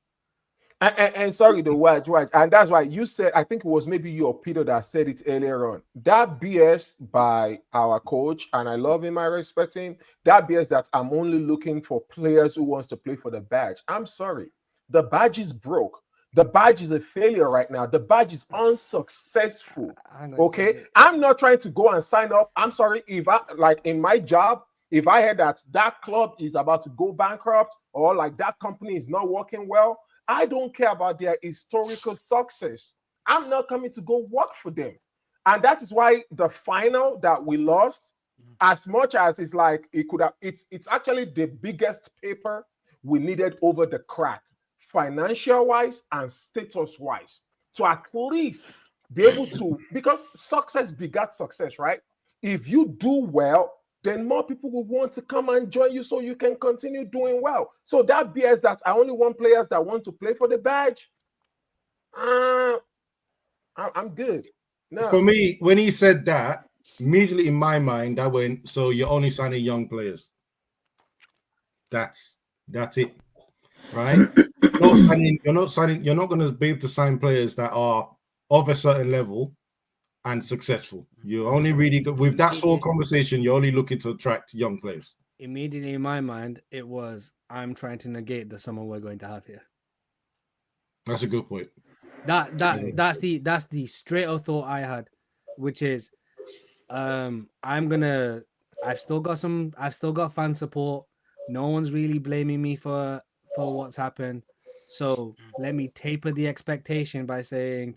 And sorry, the watch, and that's why you said, I think it was maybe you or Peter that said it earlier on. That BS by our coach, and I love him, I respect him. That BS that I'm only looking for players who wants to play for the badge. I'm sorry, the badge is broke. The badge is a failure right now. The badge is unsuccessful. Okay, I'm not trying to go and sign up. I'm sorry, if I, like in my job, if I heard that club is about to go bankrupt or like that company is not working well, I don't care about their historical success. I'm not coming to go work for them. And that is why the final that we lost, as much as it's like it could have, it's actually the biggest paper we needed over the crack, financial wise and status wise, to at least be able to, because success begat success, right? If you do well, then more people will want to come and join you so you can continue doing well. So that BS that I only want players that want to play for the badge, I'm good. No. For me, when he said that, immediately in my mind, I went, so you're only signing young players. That's it, right? You're not going to be able to sign players that are of a certain level and successful. You're only really with that sort of conversation, you're only looking to attract young players. Immediately in my mind, it was I'm trying to negate the summer we're going to have here. That's a good point. That's the straight up thought I had, which is I've still got fan support. No one's really blaming me for what's happened. So let me taper the expectation by saying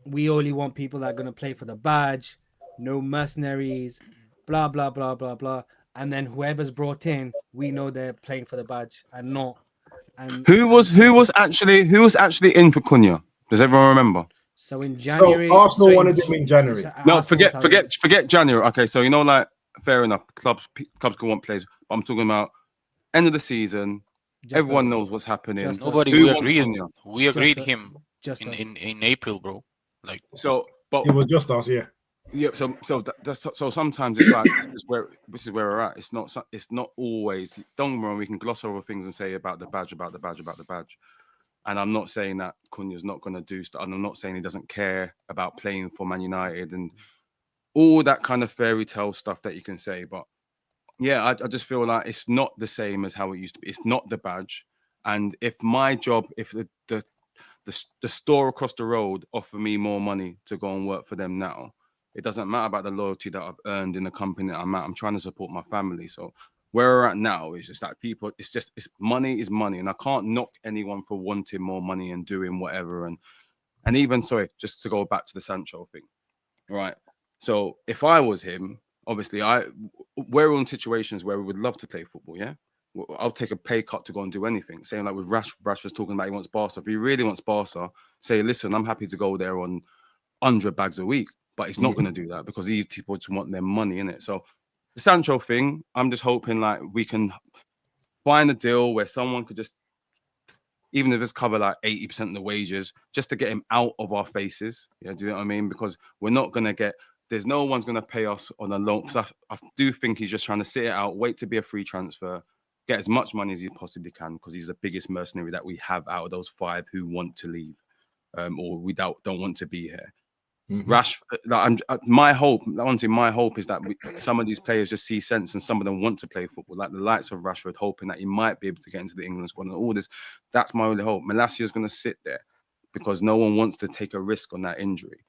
we only want people that are going to play for the badge, no mercenaries, blah, blah, blah, blah, blah. And then whoever's brought in, we know they're playing for the badge and not. And who was actually in for Cunha? Does everyone remember? So in January, so Arsenal wanted him in January. No, forget January. Okay, so like fair enough. Clubs can want players, but I'm talking about end of the season. Just everyone knows what's happening. Nobody we agreed him in April, bro. Like so, but it was just us, yeah. Yeah, so sometimes it's like this is where we're at. It's not always. Don't get me wrong, we can gloss over things and say about the badge. And I'm not saying that Cunha's not going to do stuff. And I'm not saying he doesn't care about playing for Man United and all that kind of fairy tale stuff that you can say. But yeah, I just feel like it's not the same as how it used to be. It's not the badge. And if my job, if the store across the road offer me more money to go and work for them now, it doesn't matter about the loyalty that I've earned in the company that I'm at. I'm trying to support my family. So where we're at now is just that people, it's money is money. And I can't knock anyone for wanting more money and doing whatever. And even, sorry, just to go back to the Sancho thing, right? So if I was him, obviously we're in situations where we would love to play football, yeah? I'll take a pay cut to go and do anything. Saying like with Rashford's talking about he wants Barca. If he really wants Barca, say, listen, I'm happy to go there on 100 bags a week. But he's not going to do that because these people just want their money in it. So the Sancho thing, I'm just hoping like we can find a deal where someone could just, even if it's cover like 80% of the wages, just to get him out of our faces. Yeah, do you know what I mean? Because we're not going to get, there's no one's going to pay us on a loan. Because I do think he's just trying to sit it out, wait to be a free transfer, get as much money as he possibly can because he's the biggest mercenary that we have out of those 5 who want to leave or we don't want to be here. Mm-hmm. My hope is that some of these players just see sense and some of them want to play football, like the likes of Rashford, hoping that he might be able to get into the England squad and all this. That's my only hope. Malacia is going to sit there because no one wants to take a risk on that injury.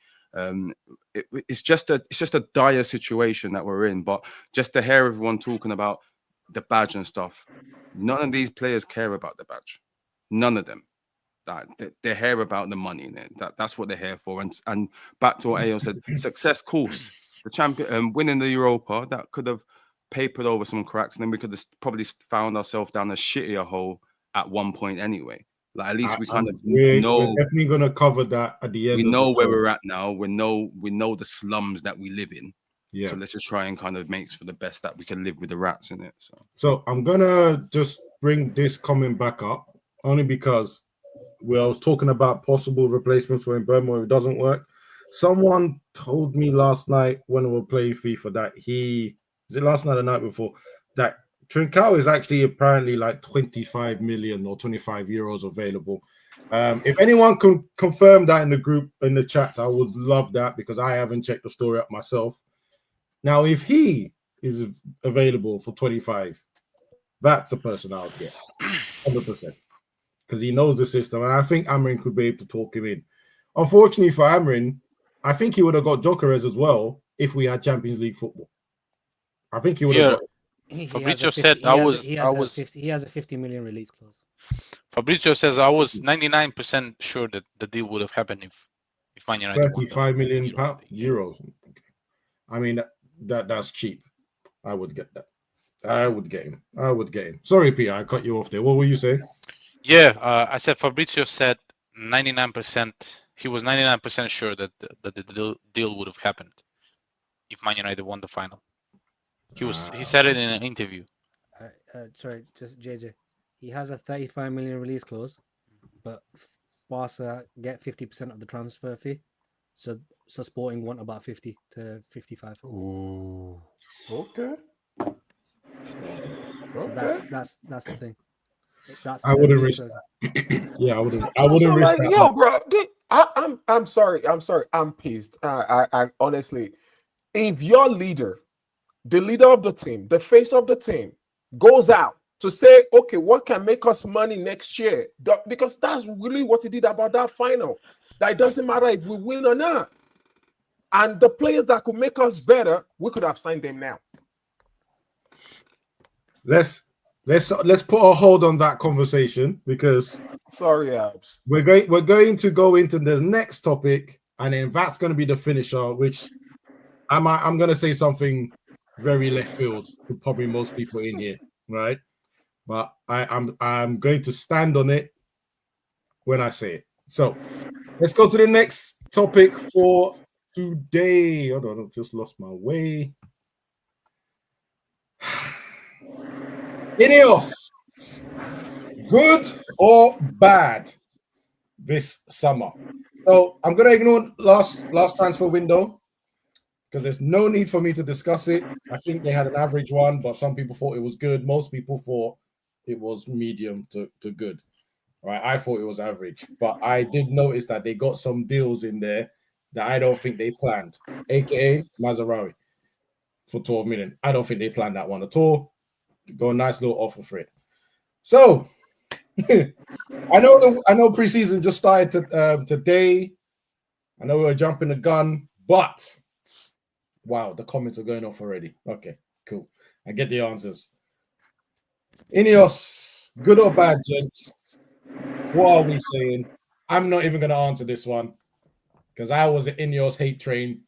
It's just a dire situation that we're in. But just to hear everyone talking about the badge and stuff, none of these players care about the badge. None of them. They hear about the money in it. That's what they're here for. And back to what Ayo said, success course. The champion winning the Europa, that could have papered over some cracks, and then we could have probably found ourselves down a shittier hole at one point anyway. Like at least we kind of know. We're definitely gonna cover that at the end. We know where we're at now. We know the slums that we live in. Yeah. So let's just try and kind of make for the best that we can live with the rats in it. So I'm gonna just bring this comment back up only because I was talking about possible replacements for Mbeumo if it doesn't work. Someone told me last night when we were playing FIFA that last night or the night before, that Trincao is actually apparently like 25 million or 25 euros available. If anyone can confirm that in the group, in the chats, I would love that because I haven't checked the story up myself. Now, if he is available for 25, that's the person I would get, 100%. Because he knows the system, and I think Amrin could be able to talk him in. Unfortunately for Amrin, I think he would have got Gyökeres as well if we had Champions League football. I think he would have got. Fabrizio said he has a 50 million release clause. Fabrizio says I was 99% sure that the deal would have happened if Man United won the 35 million Euro. euros. I mean that's cheap. I would get that. I would get him. Sorry, Peter, I cut you off there. What were you saying? Yeah, I said Fabrizio said 99%. He was 99% sure that the deal would have happened if Man United won the final. He said it in an interview. Sorry, just JJ. He has a 35 million release clause, but Barca get 50% of the transfer fee. So Sporting want about 50 to 55. Ooh. Okay. So that's the thing. That's I the wouldn't release risk clause. Yeah, I wouldn't risk that. Yo, bro, I'm sorry. I'm pissed. I honestly, if your leader, the leader of the team, the face of the team, goes out to say, okay, what can make us money next year? Because that's really what he did about that final. That it doesn't matter if we win or not. And the players that could make us better, we could have signed them now. Let's put a hold on that conversation because sorry, Abs. We're going to go into the next topic, and then that's going to be the finisher, which I'm going to say something very left field to probably most people in here, right? But I'm going to stand on it when I say it. So let's go to the next topic for today. Hold on, I've just lost my way. INEOS, good or bad this summer? So I'm going to ignore last transfer window because there's no need for me to discuss it. I think they had an average one, but some people thought it was good. Most people thought it was medium to good. Right? I thought it was average, but I did notice that they got some deals in there that I don't think they planned, aka Mazarawi for 12 million. I don't think they planned that one at all. Got a nice little offer for it. So I know preseason just started today. I know we were jumping the gun, but wow, the comments are going off already. Okay, cool. I get the answers. INEOS, good or bad, gents? What are we saying? I'm not even going to answer this one because I was an INEOS hate train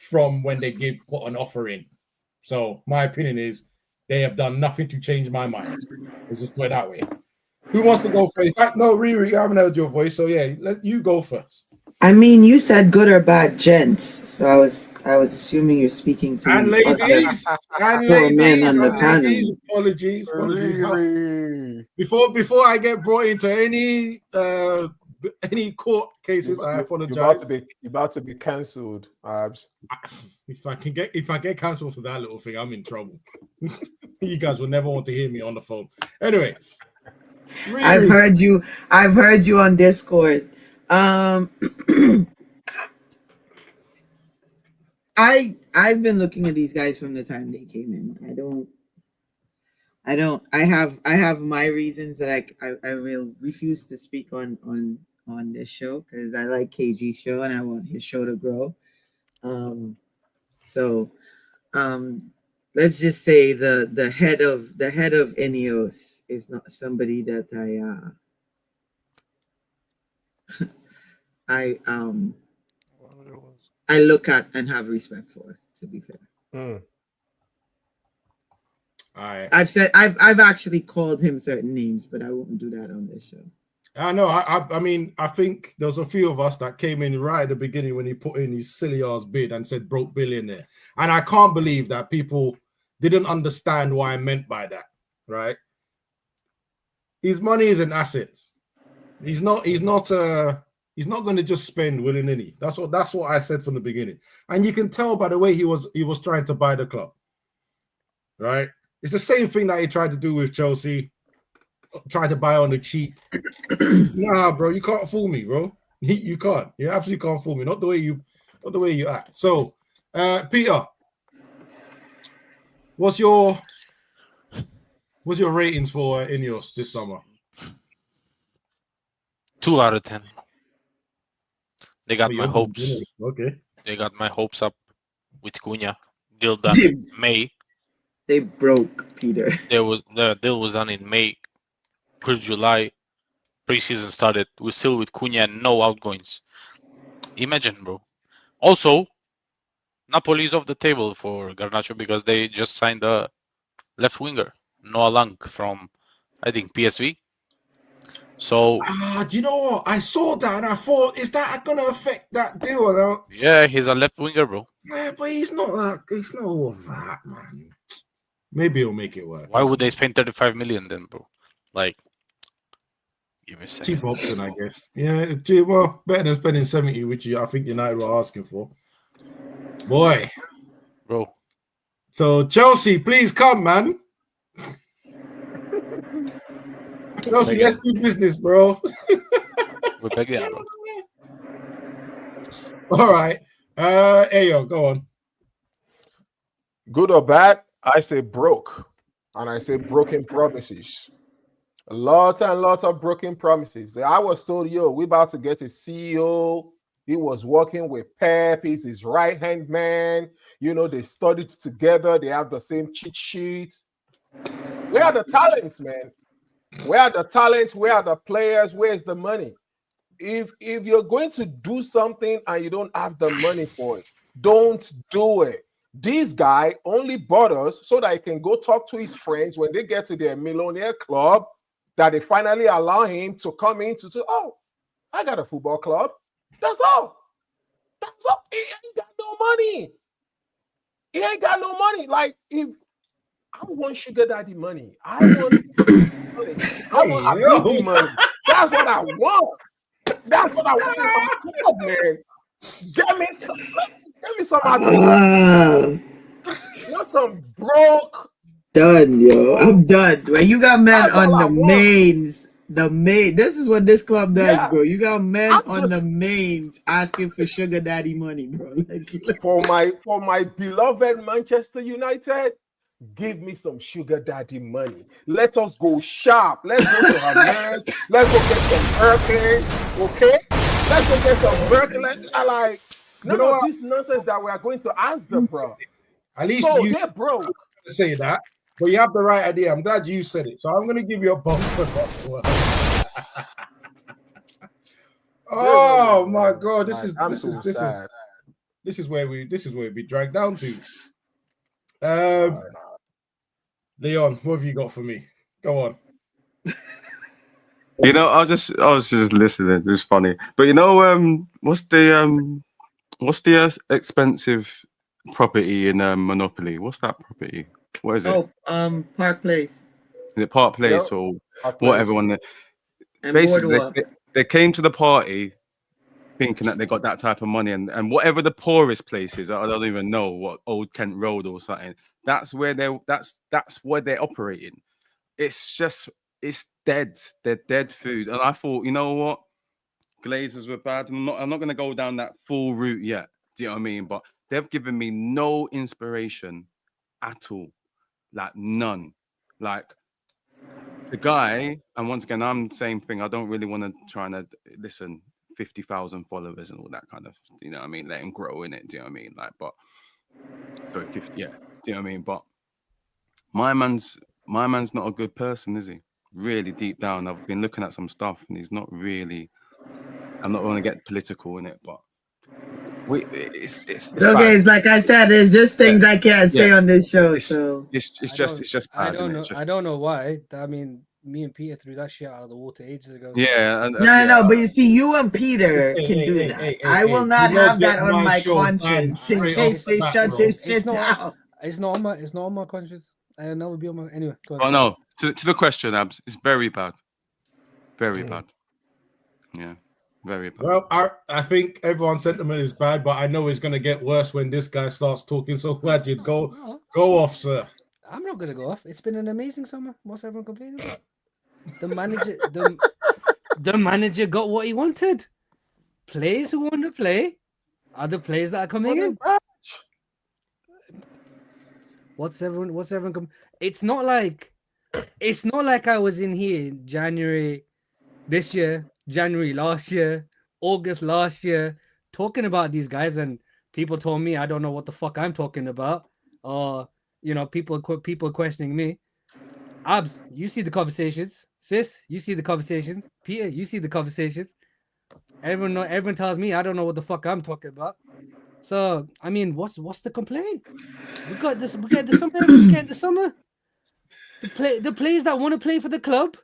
from when they put an offer in. So my opinion is they have done nothing to change my mind. Let's just put it that way. Who wants to go first? In fact, no, Riri, I haven't heard your voice, so yeah, let you go first. I mean, you said good or bad, gents. So I was assuming you're speaking to And the ladies, men on the panel. Apologies. Really? Before I get brought into any court cases, I apologize. You're about to be cancelled, Abs. If I get cancelled for that little thing, I'm in trouble. You guys will never want to hear me on the phone. Anyway, really? I've heard you on Discord. I've been looking at these guys from the time they came in. I have my reasons that I will refuse to speak on this show because I like KG's show and I want his show to grow. Let's just say the head of INEOS is not somebody that I look at and have respect for, to be fair. I've actually called him certain names, but I won't do that on this show. I know. I mean, I think there was a few of us that came in right at the beginning when he put in his silly ass bid and said broke billionaire. And I can't believe that people didn't understand what I meant by that, right? His money is an asset. He's not going to just spend willy-nilly. That's what I said from the beginning. And you can tell by the way he was trying to buy the club. Right? It's the same thing that he tried to do with Chelsea. Tried to buy on the cheap. Nah, bro, you can't fool me, bro. You can't. You absolutely can't fool me. Not the way you act. So, Peter, what's your ratings for INEOS this summer? 2 out of 10. They got my hopes. Okay. They got my hopes up with Cunha. Deal done in May. They broke Peter. The deal was done in May. Per July, Preseason started. We're still with Cunha and no outgoings. Imagine, bro. Also, Napoli is off the table for Garnacho because they just signed a left winger, Noah Lang from, I think, PSV. So Do you know what? I saw that and I thought, is that going to affect that deal? Or yeah, he's a left winger, bro. yeah, but he's not all of that, man. Maybe he'll make it work. Why would they spend 35 million then, bro? Like, give me a second. Cheap option, I guess. Yeah, well, better than spending 70, which I think United were asking for. Boy. Bro. So, Chelsea, please come, man. Chelsea, let's do business, bro. We're begging, bro. All right. Ayo, go on. Good or bad, I say broke. And I say broken promises. Lots and lots of broken promises. I was told, yo, we're about to get a CEO. He was working with Pep. He's his right-hand man. You know, they studied together. They have the same cheat sheets. Where are the talents, man? Where are the talents? Where are the players? Where's the money? If you're going to do something and you don't have the money for it, don't do it. This guy only bought us so that he can go talk to his friends when they get to their millionaire club, that they finally allow him to come in to say, oh, I got a football club. That's all. That's all. He ain't got no money. He ain't got no money. Like, if I want sugar daddy money, I want money. I want Abuji money. That's what I want. That's what I want in my club, man. Get me some Abuji. Not some broke. Done, yo. I'm done. When you got men on the mains, this is what this club does, bro. You got men on the mains asking for sugar daddy money, bro. For my beloved Manchester United, give me some sugar daddy money. Let us go sharp. Let's go to Hermes. Let's go get some Birkin. Okay? Let's go get some Birkin. Like none of this nonsense that we are going to ask them, bro. At least they're broke. To say that, but you have the right idea. I'm glad you said it. So I'm going to give you a bump for that. Oh my God, this is where we be dragged down to. Leon, what have you got for me? Go on. You know, I was just listening. It's funny, but you know, what's the expensive property in Monopoly? What's that property? What is it? Oh, Park Place. Is it Park Place or whatever one? And Basically, they came to the party thinking that they got that type of money, and whatever the poorest place is, I don't even know what, Old Kent Road or something. That's where they're operating. It's dead. They're dead food. And I thought, you know what? Glazers were bad. I'm not going to go down that full route yet. Do you know what I mean? But they've given me no inspiration at all. Like none. Like the guy, and once again, I'm the same thing. I don't really want to try and listen, 50,000 followers and all that kind of, you know what I mean? Let him grow in it. Do you know what I mean? Like, but sorry, 50, yeah. Do you know what I mean? But my man's not a good person, is he? Really deep down, I've been looking at some stuff, and he's not really. I'm not going to get political in it, but it's okay. bad. It's like I said, there's just things I can't say on this show. It's just bad. I don't know why. I mean, me and Peter threw that shit out of the water ages ago. Yeah. No. But you see, you and Peter can do that. I will not have that on my conscience in case they shut this shit down. It's not on my conscience. I know it would be on my anyway. Go on. Oh no. To the question, Abs, it's very bad. Very bad. Yeah. Very bad. Well, I think everyone's sentiment is bad, but I know it's going to get worse when this guy starts talking. So glad you'd go off, sir. I'm not going to go off. It's been an amazing summer. What's everyone complaining about? The manager got what he wanted. Players who want to play are the players that are coming in. What's everyone? It's not like I was in here in January this year, January last year, August last year, talking about these guys, and people told me I don't know what the fuck I'm talking about, or you know, people questioning me. Abs, you see the conversations. Sis, you see the conversations. Peter, you see the conversations. Everyone tells me I don't know what the fuck I'm talking about. So I mean, what's the complaint? We got this. We get the summer. We get the summer. The players that want to play for the club,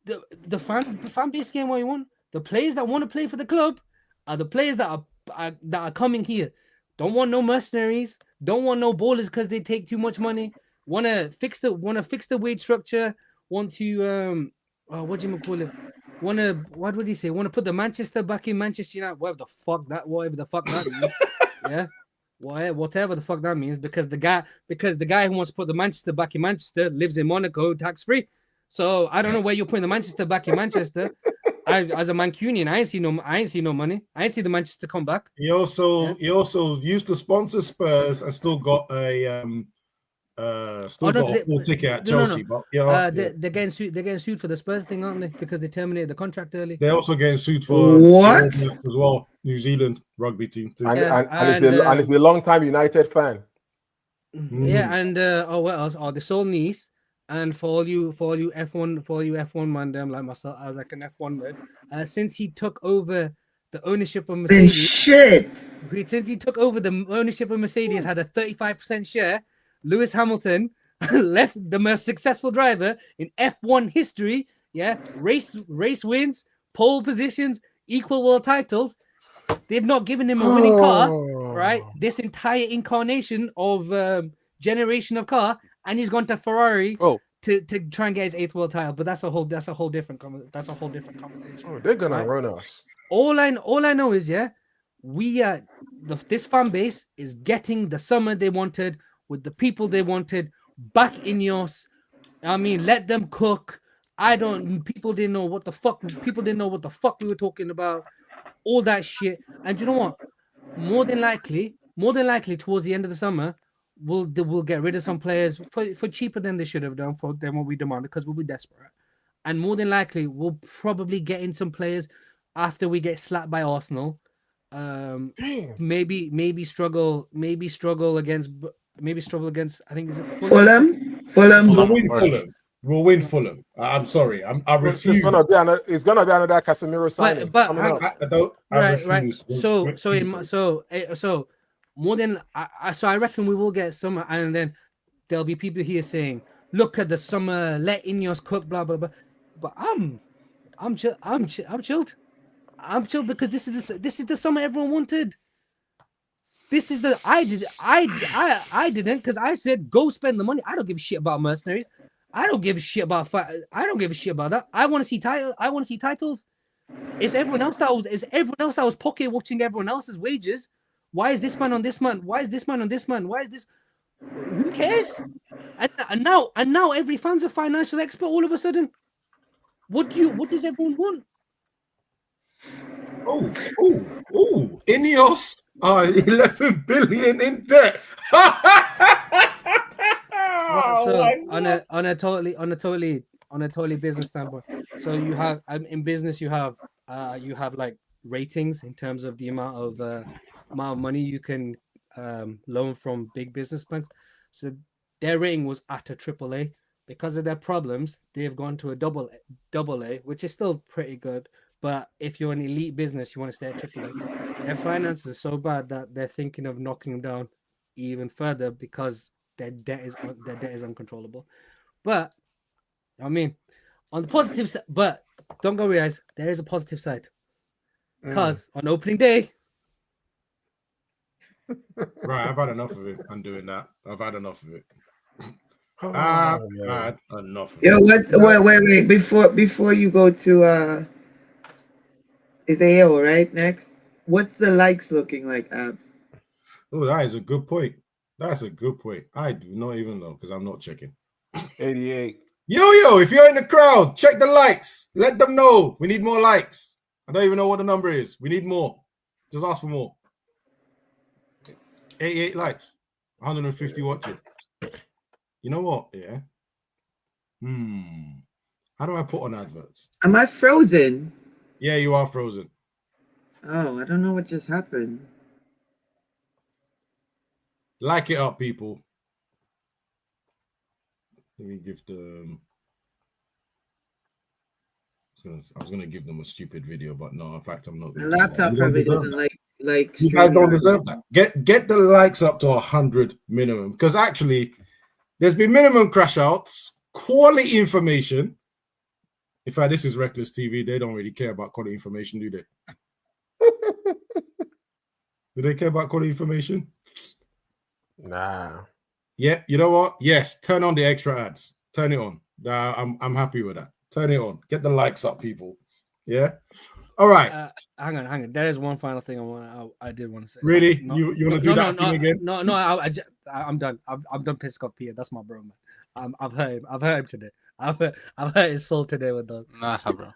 the fan base game what you want. The players that want to play for the club are the players that are coming here. Don't want no mercenaries. Don't want no ballers because they take too much money. Want to fix the wage structure. Want to what do you call it? What would he say? Want to put the Manchester back in Manchester United? Whatever the fuck that means. Yeah. Whatever the fuck that means, because the guy who wants to put the Manchester back in Manchester lives in Monaco tax free. So I don't know where you're putting the Manchester back in Manchester. As a Mancunian, I ain't see no money. I ain't see the Manchester come back. He also used to sponsor Spurs and still got a a full ticket at Chelsea. But they're getting sued for the Spurs thing, aren't they? Because they terminated the contract early. They're also getting sued for what as well. New Zealand rugby team too. And it's a long time United fan. Yeah, and what else? Oh, they sold Nice. And for all you F1 man, them like myself, I was like an F1 man. Since he took over the ownership of Mercedes, since he took over the ownership of Mercedes, had a 35% share. Lewis Hamilton left the most successful driver in F1 history. Yeah, race wins, pole positions, equal world titles. They've not given him a winning car, right? This entire incarnation of generation of car. And he's gone to Ferrari to try and get his 8th world title, but that's a whole different conversation. Oh, they're gonna run us. All I know is this fan base is getting the summer they wanted with the people they wanted back in INEOS. I mean, let them cook. People didn't know what the fuck we were talking about. All that shit. And you know what? More than likely, towards the end of the summer, we'll get rid of some players for cheaper than they should have done than what we demanded, because we'll be desperate. And more than likely, we'll probably get in some players after we get slapped by Arsenal. Maybe struggle against. I think is it Fulham. We'll win Fulham. I'm sorry. I refuse. It's gonna be another Casemiro signing. Right. So more than I reckon we will get some, and then there'll be people here saying, "Look at the summer, let INEOS cook, blah blah blah." But I'm chilled. I'm chilled because this is the summer everyone wanted. This is the I didn't, because I said go spend the money. I don't give a shit about mercenaries. I don't give a shit about that. I want to see titles. It's everyone else that was pocket watching everyone else's wages. Why is this man on this man? Why is this man on this man? Why is this? Who cares? And now every fan's a financial expert all of a sudden. What does everyone want? INEOS are 11 billion in debt. On a totally business standpoint. So you have in business you have like ratings in terms of the amount of money you can loan from big business banks. So their rating was at a AAA. Because of their problems, they've gone to a double A, which is still pretty good. But if you're an elite business, you want to stay at AAA. Their finances are so bad that they're thinking of knocking them down even further because their debt is uncontrollable. But I mean, on the positive side, but don't go realize there is a positive side. Because on opening day, right, I've had enough of it. I'm doing that. I've had enough of it. I've had enough of it. Wait. Before you go to is AO right next? What's the likes looking like, Abs? Oh, that is a good point. That's a good point. I do not even know because I'm not checking. 88. Yo, if you're in the crowd, check the likes. Let them know. We need more likes. I don't even know what the number is. We need more. Just ask for more. 88 likes. 150 watching. You know what? Yeah. How do I put on adverts? Am I frozen? Yeah, you are frozen. Oh, I don't know what just happened. Like it up, people. Let me give them. I was gonna give them a stupid video, but no. In fact, I'm not. The Gonna do that. laptop You don't probably deserve doesn't that. like. You guys don't StreamYard. deserve that. Get the likes up to 100 minimum, because actually, there's been minimum crash outs, quality information. In fact, this is Reckless TV. They don't really care about quality information, do they? Do they care about quality information? Nah. Yeah, you know what? Yes, turn on the extra ads. Turn it on. I'm happy with that. Turn it on. Get the likes up, people. Yeah. All right. Hang on. There is one final thing I did want to say. Really? No, you want to do that thing again? No. I'm done. I'm done pissing off Peter. That's my bro, man. I've heard him. I've heard him today. I've heard his soul today with those. Nah, bro.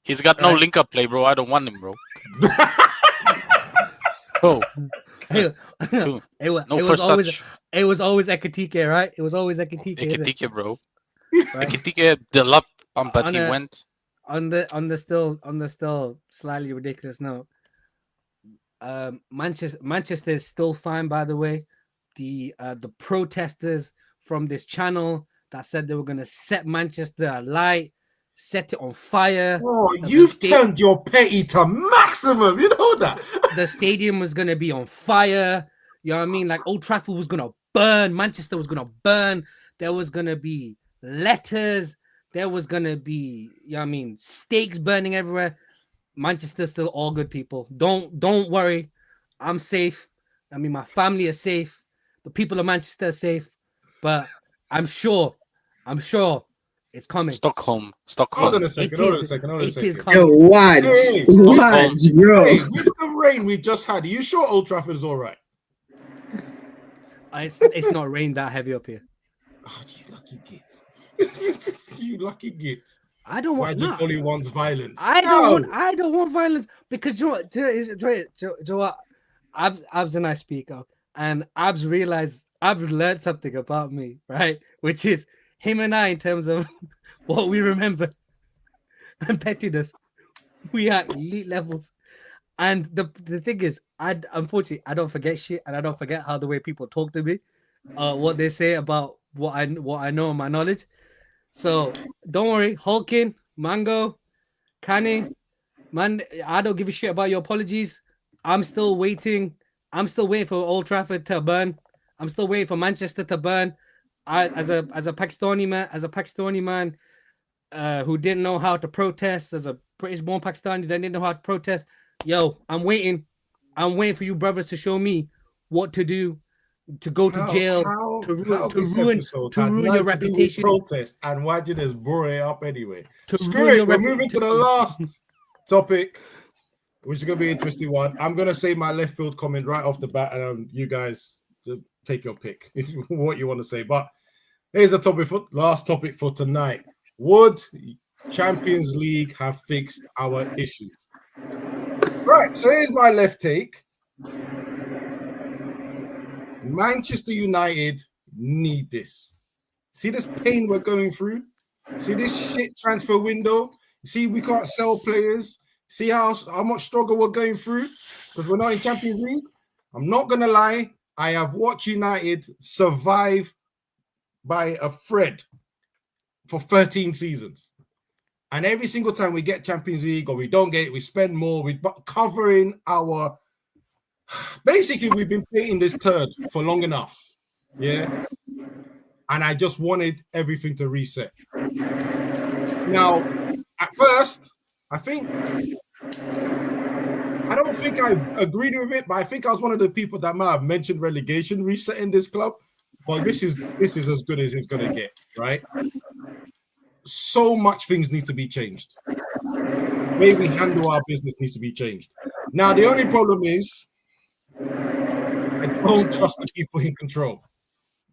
He's got no link up play, bro. I don't want him, bro. Oh. It was always Ekatike, right? It was always Ekatike. Ekatike, bro. Right? Ekatike, the lap but he went. On the still slightly ridiculous note. Manchester is still fine, by the way. The protesters from this channel that said they were gonna set Manchester alight, set it on fire. Oh, you've turned your petty to maximum. You know that. The stadium was gonna be on fire. You know what I mean? Like Old Trafford was gonna burn. Manchester was gonna burn. There was gonna be letters. There was gonna be, you know what I mean, stakes burning everywhere. Manchester's still all good people. Don't worry. I'm safe. I mean, my family is safe. The people of Manchester are safe. But I'm sure it's coming. Stockholm. Hold on a second. It is coming. Yo, watch, bro. Hey, with the rain we just had, are you sure Old Trafford is all right? It's not rained that heavy up here. Oh, you lucky git. You lucky git. I don't want. Why only wants violence? I don't want violence because you know what? Abs and I speak up, and Abs realized Abs learned something about me, right? Which is him and I in terms of what we remember and pettiness. We are elite levels, and the thing is, unfortunately I don't forget shit, and I don't forget how the way people talk to me, what they say about what I know and my knowledge. So don't worry, Hulkin, Mango, Canning, man, I don't give a shit about your apologies. I'm still waiting for Old Trafford to burn. I'm still waiting for Manchester to burn. As a Pakistani man, who didn't know how to protest, as a British-born Pakistani that didn't know how to protest. Yo, I'm waiting for you brothers to show me what to do. To go to jail, to ruin your reputation. Protest, and why did this blow it up anyway? We're moving to the last topic, which is going to be an interesting one. I'm going to say my left field comment right off the bat, and you guys take your pick, what you want to say. But here's the last topic for tonight. Would Champions League have fixed our issues? Right, so here's my left take. Manchester United need this. See this pain we're going through? See this shit transfer window? See we can't sell players? See how much struggle we're going through? Because we're not in Champions League? I'm not going to lie. I have watched United survive by a thread for 13 seasons. And every single time we get Champions League or we don't get it, we spend more. We're covering our... Basically, we've been playing this turd for long enough, yeah? And I just wanted everything to reset. Now, at first, I don't think I agreed with it, but I think I was one of the people that might have mentioned relegation resetting this club. But this is as good as it's going to get, right? So much things need to be changed. The way we handle our business needs to be changed. Now, the only problem is I don't trust the people in control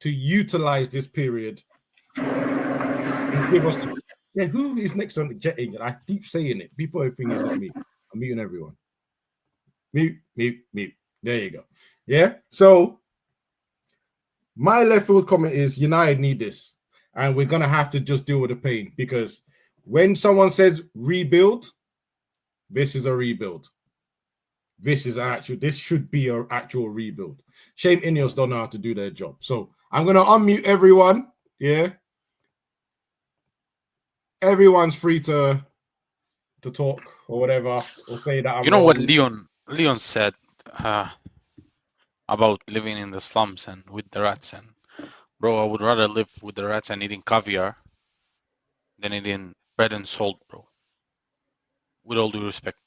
to utilize this period and give us. Yeah, who is next on the jetting? I keep saying it. People are thinking it's not me. I'm muting everyone. Mute. There you go. Yeah. So my left field comment is United need this, and we're gonna have to just deal with the pain because when someone says rebuild, this is a rebuild. This should be an actual rebuild. Shame INEOS don't know how to do their job. So I'm going to unmute everyone yeah, everyone's free to talk or whatever, or say that I'm You know what wrong. Leon said about living in the slums and with the rats, and bro, I would rather live with the rats and eating caviar than eating bread and salt, bro. With all due respect,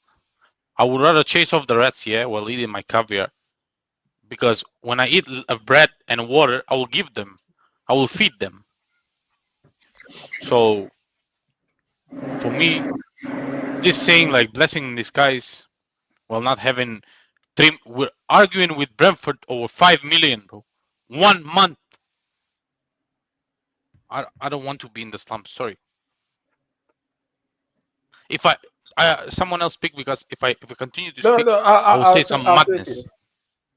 I would rather chase off the rats, yeah, while eating my caviar, because when I eat bread and water, I will give them, I will feed them. So for me, this saying like blessing in disguise while not having three, we're arguing with Brentford over 5 million, bro. 1 month. I don't want to be in the slums. Sorry. If someone else speak, because if I continue to No, speak, no, I will say some I'll take it. madness.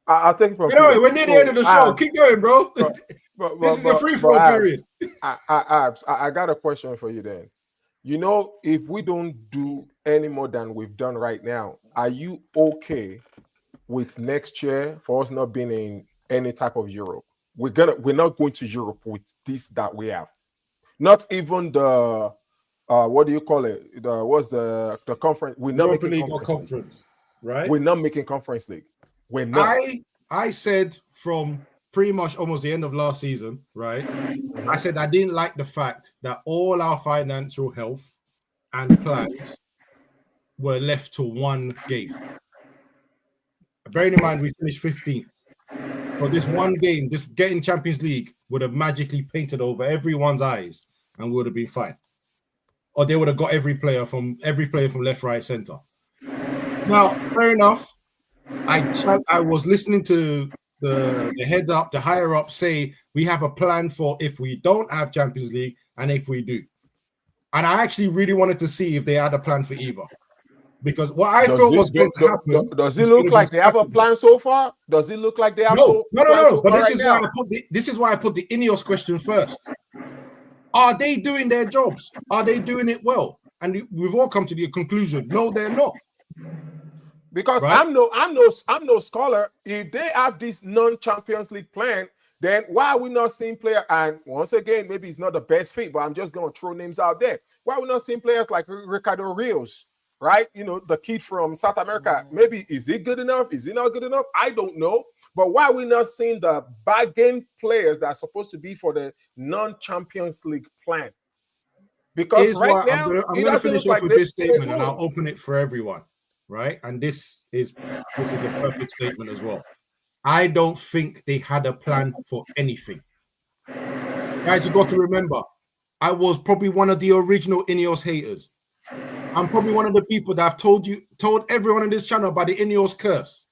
I'll take it from Anyway, here. we're near the end of the show. So, Keep going, bro. but, This is the free flow Abs, period. I got a question for you then. You know, if we don't do any more than we've done right now, are you okay with next year for us not being in any type of Europe? We're not going to Europe with this that we have. Not even the what do you call it? What's the conference? We're not Europa making League or conference league. conference, right? We're not making conference league. We're not. I said from pretty much almost the end of last season, right? I said I didn't like the fact that all our financial health and plans were left to one game. Bearing in mind we finished 15th. So this one game, just getting Champions League would have magically painted over everyone's eyes and would have been fine. Or they would have got every player from left, right, center. Now, fair enough. I was listening to the head up, the higher up say we have a plan for if we don't have Champions League and if we do. And I actually really wanted to see if they had a plan for either. Because what I thought was going to happen. Does it look like they have a plan so far? Does it look like they have No. But this is why I put the INEOS question first. Are they doing their jobs? Are they doing it well? And we've all come to the conclusion, no, they're not. Because right? I'm no scholar. If they have this non-Champions League plan, then why are we not seeing players? And once again, maybe it's not the best fit, but I'm just going to throw names out there. Why are we not seeing players like Ricardo Rios, right? You know, the kid from South America. Maybe is he good enough? Is he not good enough? I don't know. But why are we not seeing the bargain players that are supposed to be for the non-Champions League plan? Because right now, I'm going to finish off with this statement, and I'll open it for everyone. Right, and this is a perfect statement as well. I don't think they had a plan for anything. Guys, you got to remember, I was probably one of the original INEOS haters. I'm probably one of the people that have told everyone on this channel about the INEOS curse.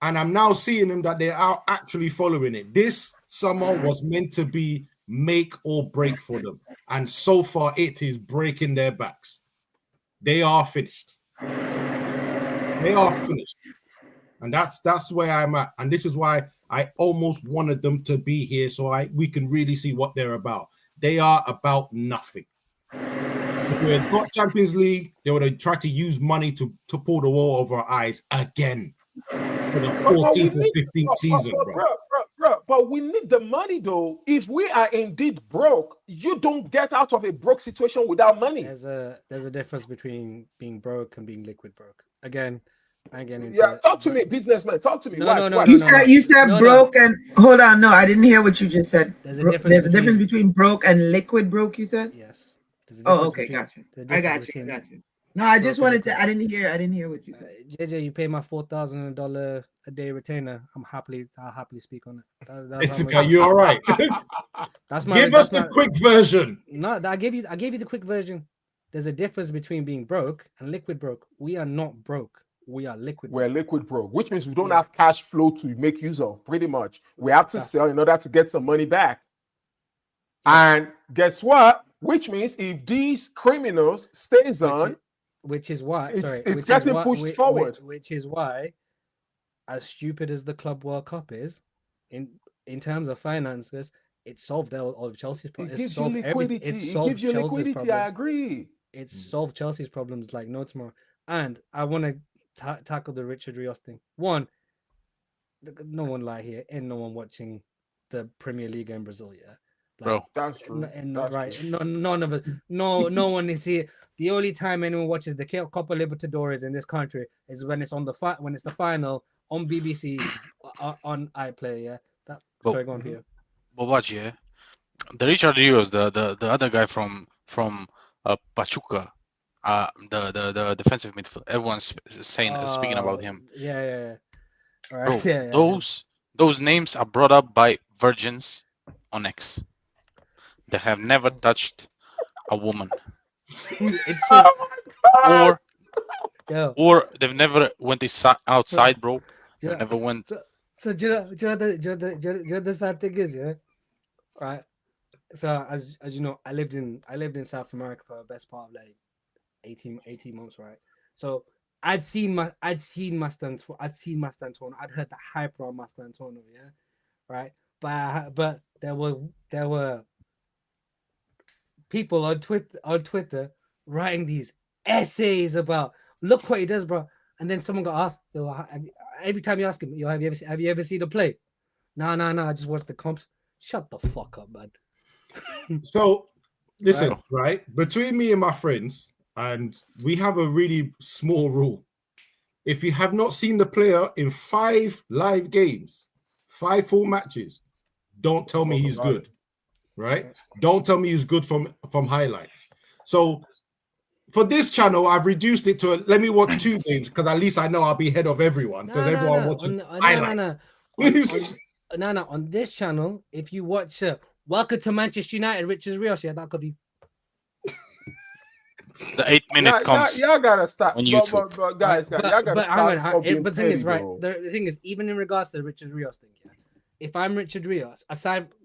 And I'm now seeing them that they are actually following it. This summer was meant to be make or break for them. And so far, it is breaking their backs. They are finished. They are finished. And that's where I'm at. And this is why I almost wanted them to be here so we can really see what they're about. They are about nothing. If we had got Champions League, they would have tried to use money to pull the wool over our eyes again for the 14th or 15th season, bro. But we need the money, though. If we are indeed broke, you don't get out of a broke situation without money. There's a difference between being broke and being liquid broke. Again, talk to me, businessman. Talk to me. No. You said broke and hold on. No, I didn't hear what you just said. There's a difference between broke and liquid broke. You said yes. Okay, got you. I got you. No, I just wanted to. I didn't hear what you said. JJ, you pay my $4,000 a day retainer. I'll happily speak on it. That's you all right? Give us the quick version. No, I gave you the quick version. There's a difference between being broke and liquid broke. We are not broke. We are liquid. We're liquid broke, which means we don't have cash flow to make use of. Pretty much, we have to sell in order to get some money back. And guess what? Which means if these criminals stays on. Which is why it's getting pushed forward. Which is why, as stupid as the Club World Cup is, in terms of finances, it solved all of Chelsea's problems. It gives you liquidity. It gives you liquidity. I agree. It solved Chelsea's problems like no tomorrow. And I want to tackle the Richard Rios thing. One, no one lie here, and no one watching the Premier League in Brazil. Yeah, Bro. That's true. And That's right, true. none of it. No one is here. The only time anyone watches the Copa Libertadores in this country is when it's on when it's the final on BBC on iPlayer. Yeah. Sorry, go on, Peter. But watch, yeah. The Richard Rios, the other guy from Pachuca, the defensive midfield. Everyone's speaking about him. Yeah. All Bro, right. Yeah. those names are brought up by virgins on X. They have never touched a woman, It's true. or they've never went outside, bro. They Yeah. never went. So do you know the sad thing is, yeah, right? So as you know, I lived in South America for the best part of like 18 months, right? So I'd seen Mastantuono. I'd heard the hype around Mastantuono, yeah, right? But there were people on Twitter writing these essays about look what he does, bro. And then someone got asked, every time you ask him, have you ever seen a play? No, I just watched the comps. Shut the fuck up, man. So listen, right? Between me and my friends, and we have a really small rule. If you have not seen the player in 5 live games, 5 full matches, don't tell me he's good. Right? Don't tell me he's good from highlights. So for this channel, I've reduced it to let me watch 2 games because at least I know I'll be ahead of everyone because everyone watches highlights. On this channel, if you watch Welcome to Manchester United, Richard Rios, yeah, that could be the 8-minute comes. Y'all gotta stop. On YouTube. But guys, y'all gotta stop. But the thing is, right? The thing is, even in regards to the Richard Rios thing, yeah, if I'm Richard Rios,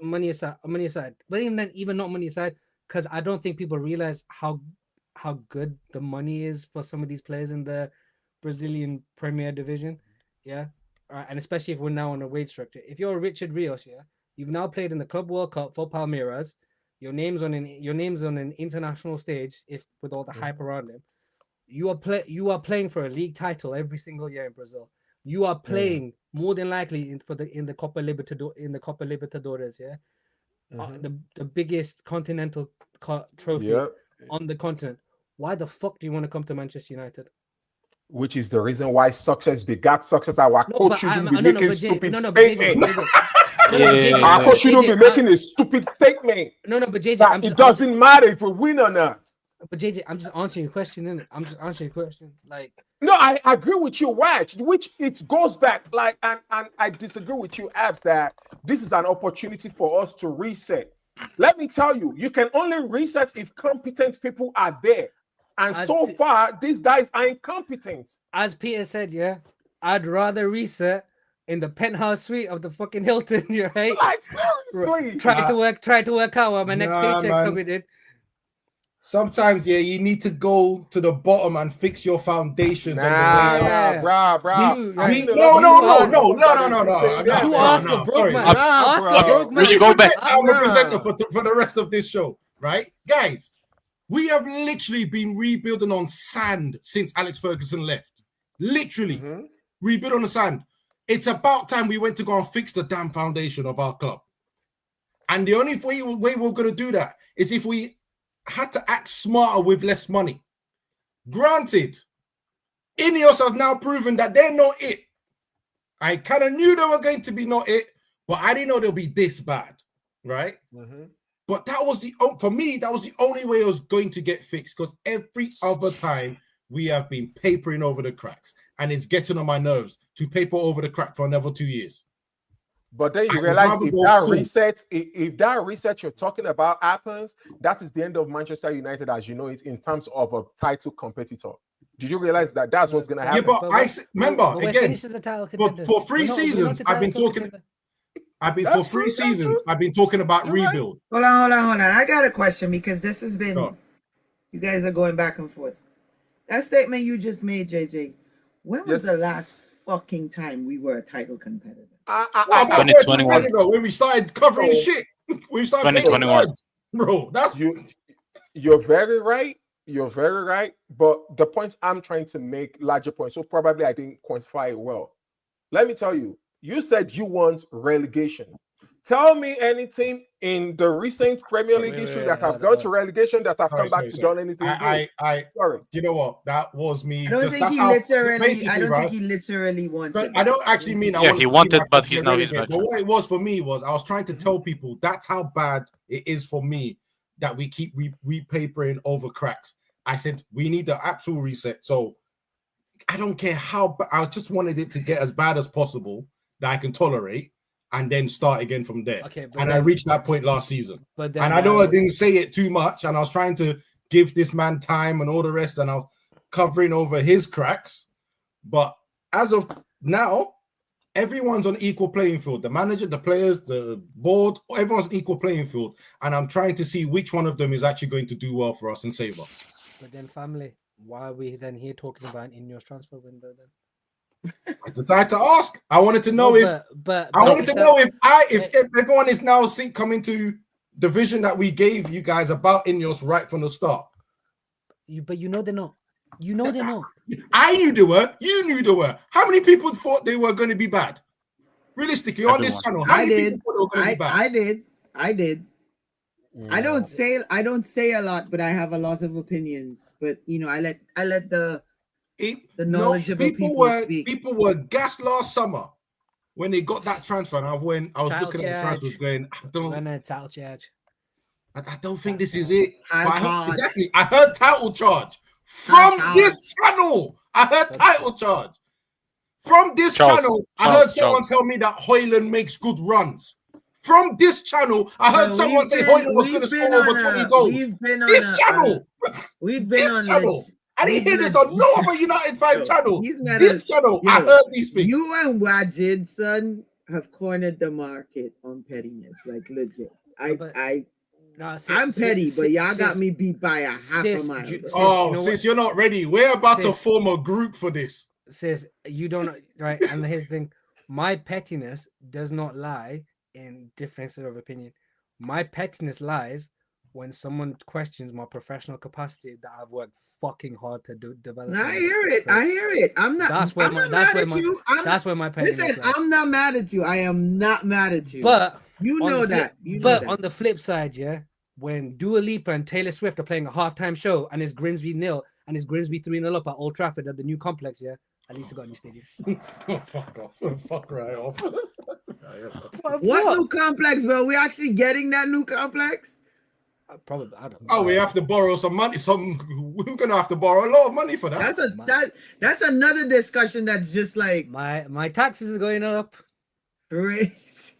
money aside, but even then, even not money aside, because I don't think people realize how good the money is for some of these players in the Brazilian Premier Division, yeah, and especially if we're now on a wage structure. If you're Richard Rios, yeah, you've now played in the Club World Cup for Palmeiras. Your name's on an international stage. If with all the hype around him, you are playing for a league title every single year in Brazil. You are playing more than likely in the Copa Libertadores, yeah, the biggest continental trophy on the continent. Why the fuck do you want to come to Manchester United? Which is the reason why success begat success. Our coach shouldn't be making stupid statements. Our coach shouldn't be making a stupid statement. But JJ, it doesn't matter if we win or not. But JJ, I'm just answering your question, innit? I'm just answering your question. Like, no, I agree with you, which it goes back, like, and I disagree with you, Abs, that this is an opportunity for us to reset. Let me tell you, you can only reset if competent people are there. And so far, these guys are incompetent. As Peter said, yeah, I'd rather reset in the penthouse suite of the fucking Hilton, right? Like, seriously. Try to work out while my next paycheck's coming in. Sometimes, you need to go to the bottom and fix your foundations. Bro. No. You ask a broke man. Ask a broke man. Would you go back? I'm a presenter for the rest of this show, right? Guys, we have literally been rebuilding on sand since Alex Ferguson left. Literally, rebuild on the sand. It's about time we went to go and fix the damn foundation of our club. And the only way we're going to do that is if we had to act smarter with less money. Granted, INEOS have now proven that they're not it. I kind of knew they were going to be not it, but I didn't know they'll be this bad, right? But that was for me, that was the only way it was going to get fixed, because every other time we have been papering over the cracks, and it's getting on my nerves to paper over the crack for another 2 years. But then you realize if that reset you're talking about happens, that is the end of Manchester United as you know it in terms of a title competitor. Did you realize that that's what's going to happen? Yeah, but I remember again for 3 seasons I've been talking. For 3 seasons I've been talking about rebuild. Hold on. I got a question because this has been you guys are going back and forth. That statement you just made, JJ. When was the last fucking time we were a title competitor? 2021. When we started covering shit. We started 2021. Bro, that's you're very right. You're very right. But the point I'm trying to make, larger point, so probably I didn't quantify it well. Let me tell you, you said you want relegation. Tell me any team in the recent Premier League history that have gone to relegation that have come back to done anything good. Sorry. You know what? That was me. I don't think that's he how- literally. basically, I don't right? think he literally wants But it. I don't actually mean I Yeah, want he to see wanted, my but club he's get now he's relegated. back. But what it was for me was I was trying to tell people that's how bad it is for me that we keep repapering over cracks. I said we need the actual reset. So I don't care how. I just wanted it to get as bad as possible that I can tolerate, and then start again from there. Okay, but and then, I reached that point last season. But then, And I know I didn't say it too much, and I was trying to give this man time and all the rest, and I was covering over his cracks. But as of now, everyone's on equal playing field. The manager, the players, the board, everyone's on equal playing field. And I'm trying to see which one of them is actually going to do well for us and save us. But then, family, why are we then here talking about an INEOS transfer window then? I decided to ask. I wanted to know No, if I wanted to know if everyone is now coming to the vision that we gave you guys about INEOS right from the start. But you know they're not. You know they're not. I knew they were. You knew they were. How many people thought they were going to be bad? Realistically, on this channel, how many people thought they were going to be bad? I did. I don't say a lot, but I have a lot of opinions. But you know, I let the knowledgeable people speak. People were gassed last summer when they got that transfer. And I was looking at the transfers going, I don't think this is it. Exactly. I heard title charge from this channel. I heard title charge from this channel. I heard someone tell me that Hoyland makes good runs. From this channel, I heard someone say Hoyland was going to score over 20 goals. This channel. We've been on channel. I didn't hear this on no other United fan channel. This channel, I heard these things. You and Wajid, son, have cornered the market on pettiness, like legit. I'm petty, but y'all got me beat by a half a mile. Sis, you're not ready. We're about to form a group for this. Sis, you don't right. And here's the thing: my pettiness does not lie in differences of opinion. My pettiness lies when someone questions my professional capacity that I've worked fucking hard to develop. I hear it. I'm not. That's where my pettiness lies. I'm not mad at you. I am not mad at you. But you know that. On the flip side, yeah, when Dua Lipa and Taylor Swift are playing a halftime show and it's Grimsby 0 and it's Grimsby 3-0 up at Old Trafford at the new complex, yeah, at least we got a new stadium. Fuck off. Fuck right off. What new complex, bro? We actually getting that new complex? Probably. I don't know. Oh, we have to borrow some money. We're gonna have to borrow a lot of money for that. That's another discussion. That's just like my taxes are going up. Crazy.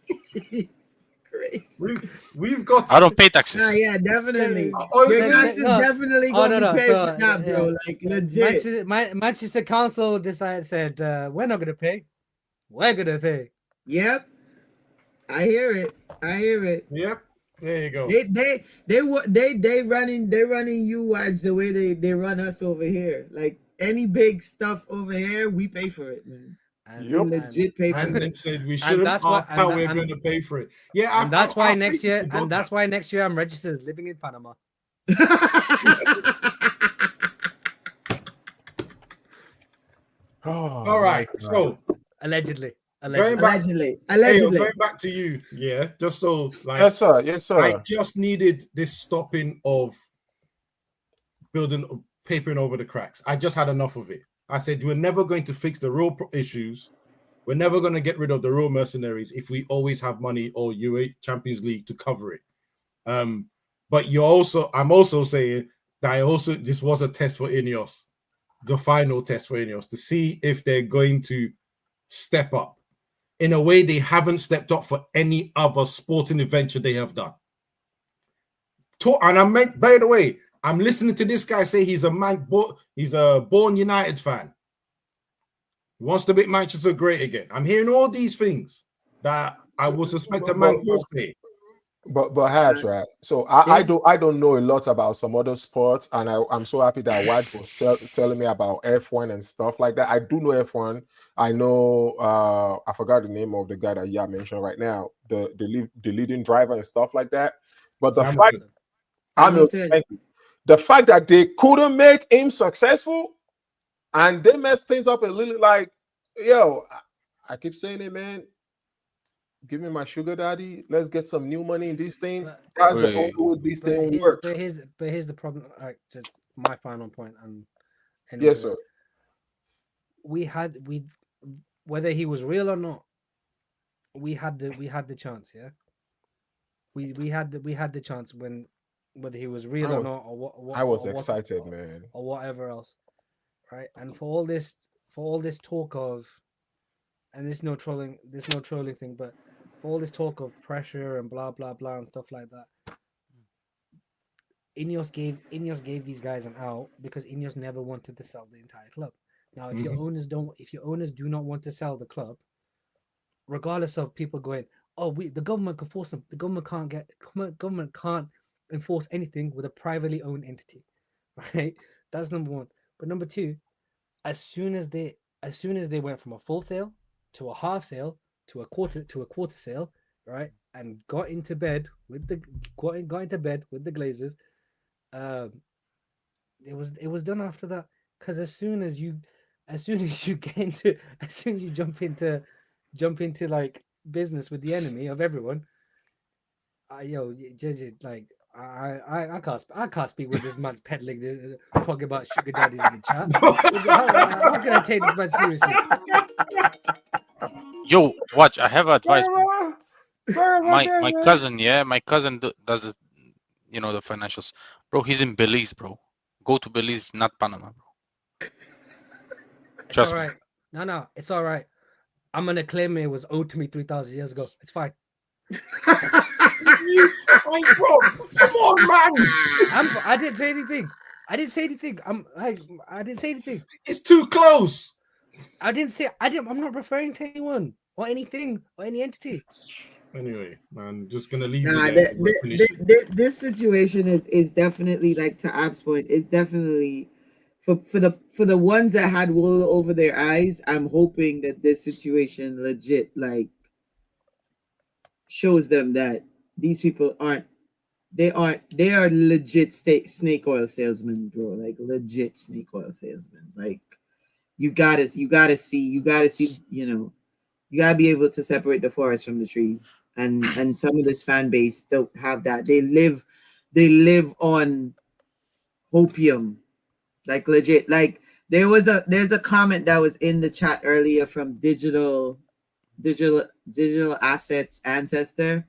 We've got. I don't pay taxes. Yeah, definitely. Your taxes definitely gonna be paid for that, bro. Like legit. Manchester Council said we're not gonna pay. We're gonna pay. Yep. I hear it. Yep. There you go. They running you watch the way they run us over here. Like any big stuff over here, we pay for it, man. And you legit pay for it. And said we shouldn't ask how we're going to pay for it. Yeah, that's why next year I'm registered as living in Panama. All right, so allegedly. Going back to you, yeah. Just so, like, yes, sir. I just needed this stopping of papering over the cracks. I just had enough of it. I said we're never going to fix the real issues. We're never going to get rid of the real mercenaries if we always have money or UEFA Champions League to cover it. But I'm also saying that this was a test for INEOS, the final test for INEOS, to see if they're going to step up in a way they haven't stepped up for any other sporting adventure they have done. And by the way, I'm listening to this guy say he's a born United fan. He wants to make Manchester great again. I'm hearing all these things that I would suspect a man will say. But Hatch, right? So I don't know a lot about some other sports, and I'm so happy that Wad was telling me about F1 and stuff like that. I do know F1. I know I forgot the name of the guy that you mentioned right now, the leading driver and stuff like that. But the fact that they couldn't make him successful and they messed things up a little, like, yo, I keep saying it, man. give me my sugar daddy. Let's get some new money in this thing. But, That's the Wait. only way this but thing here's works. the problem. Like, just my final point, and Yes, sir. we whether he was real or not, we had the chance. Yeah, we had the chance when whether he was real I or was- not, or what I was or what- excited, man. or whatever else, right? And for all this talk of, and there's no trolling thing, but for all this talk of pressure and blah blah blah and stuff like that, INEOS gave these guys an out because INEOS never wanted to sell the entire club. Now, if your owners do not want to sell the club, regardless of people going, oh, the government can force them. The government can't enforce anything with a privately owned entity, right? That's number one. But number two, as soon as they went from a full sale to a half sale to a quarter sale, right, and got into bed with the Glazers, it was done after that. Because as soon as you jump into like business with the enemy of everyone, like I can't speak with this man's peddling talking about sugar daddies in the chat. How can I take this man seriously? Yo, watch. I have advice, bro. Sorry about My that, cousin, yeah, my cousin does it, the financials, bro. He's in Belize, bro. Go to Belize, not Panama, bro. It's Trust all me. right. No, it's all right. I'm gonna claim it was owed to me 3,000 years ago. It's fine. You fine, bro. Come on, man. I didn't say anything. I didn't say anything. I didn't say anything. It's too close. I'm not referring to anyone or anything or any entity. Anyway, man, just gonna leave Nah, it there. 'cause we're finishing. this situation is definitely, like, to Ab's point. It's definitely for the ones that had wool over their eyes. I'm hoping that this situation legit, like, shows them that these people they are legit snake oil salesmen, bro. Like, legit snake oil salesmen. Like, you gotta see, you gotta be able to separate the forest from the trees. And some of this fan base don't have that. They live on opium, like, legit. Like, there's a comment that was in the chat earlier from digital assets ancestor.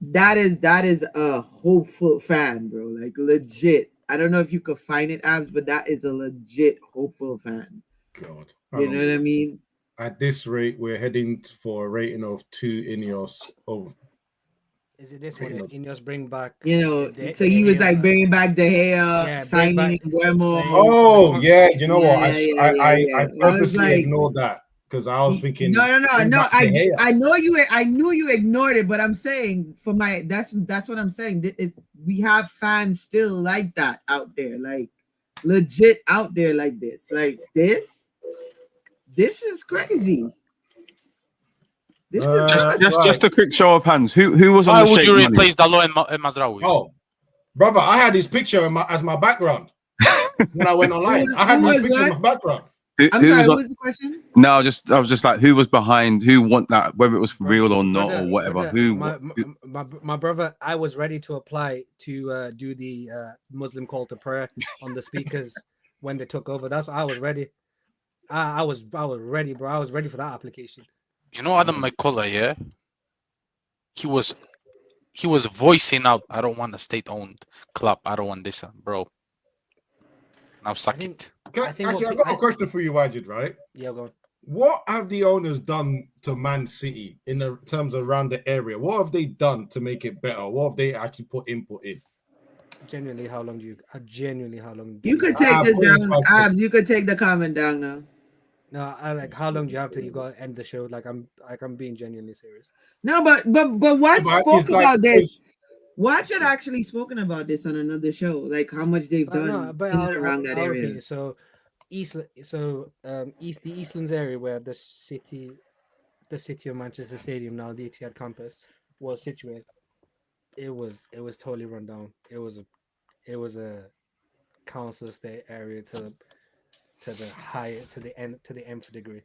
That is a hopeful fan, bro. Like, legit. I don't know if you could find it, Abs, but that is a legit hopeful fan. God, You know what I mean? At this rate, we're heading for a rating of 2 INEOS. Oh, Is it this one? INEOS bring back. So he was like bringing back the hair, signing in Mbeumo. Oh yeah, you know what? I I was purposely like, ignored that because I was thinking. No. I I knew you ignored it, but I'm saying that's what I'm saying. We have fans still like that out there, like, legit out there like this. Like, this is crazy. This is Just a quick show of hands. Who was on Why the would Sheikh you money? replace Dalot and Mazraoui? Oh, brother, I had his picture as my background when I went online. I had his picture in my background. Who what was was the question? No, I was just like, who was behind? Who want that? Whether it was real or not or whatever. My brother, I was ready to apply to do the Muslim call to prayer on the speakers when they took over. That's what I was ready. I was ready, bro. I was ready for that application. You know Adam McCullough, yeah? He was voicing out, I don't want a state-owned club. I don't want this, bro. Now suck it. I've got a question for you, Wajid, right? Yeah, go on. What have the owners done to Man City in the terms around the area? What have they done to make it better? What have they actually put input in? Genuinely, how long? You could take this down, Abs. You could take the comment down now. No, I like, how long do you have till you got to end the show? Like, I'm being genuinely serious. No, but Watch spoke about this. Watch had actually spoken about this on another show, like how much they've done around that area. So, the Eastlands area where the city of Manchester Stadium, now the Etihad campus, was situated. It was totally run down. It was a council estate area to the nth degree.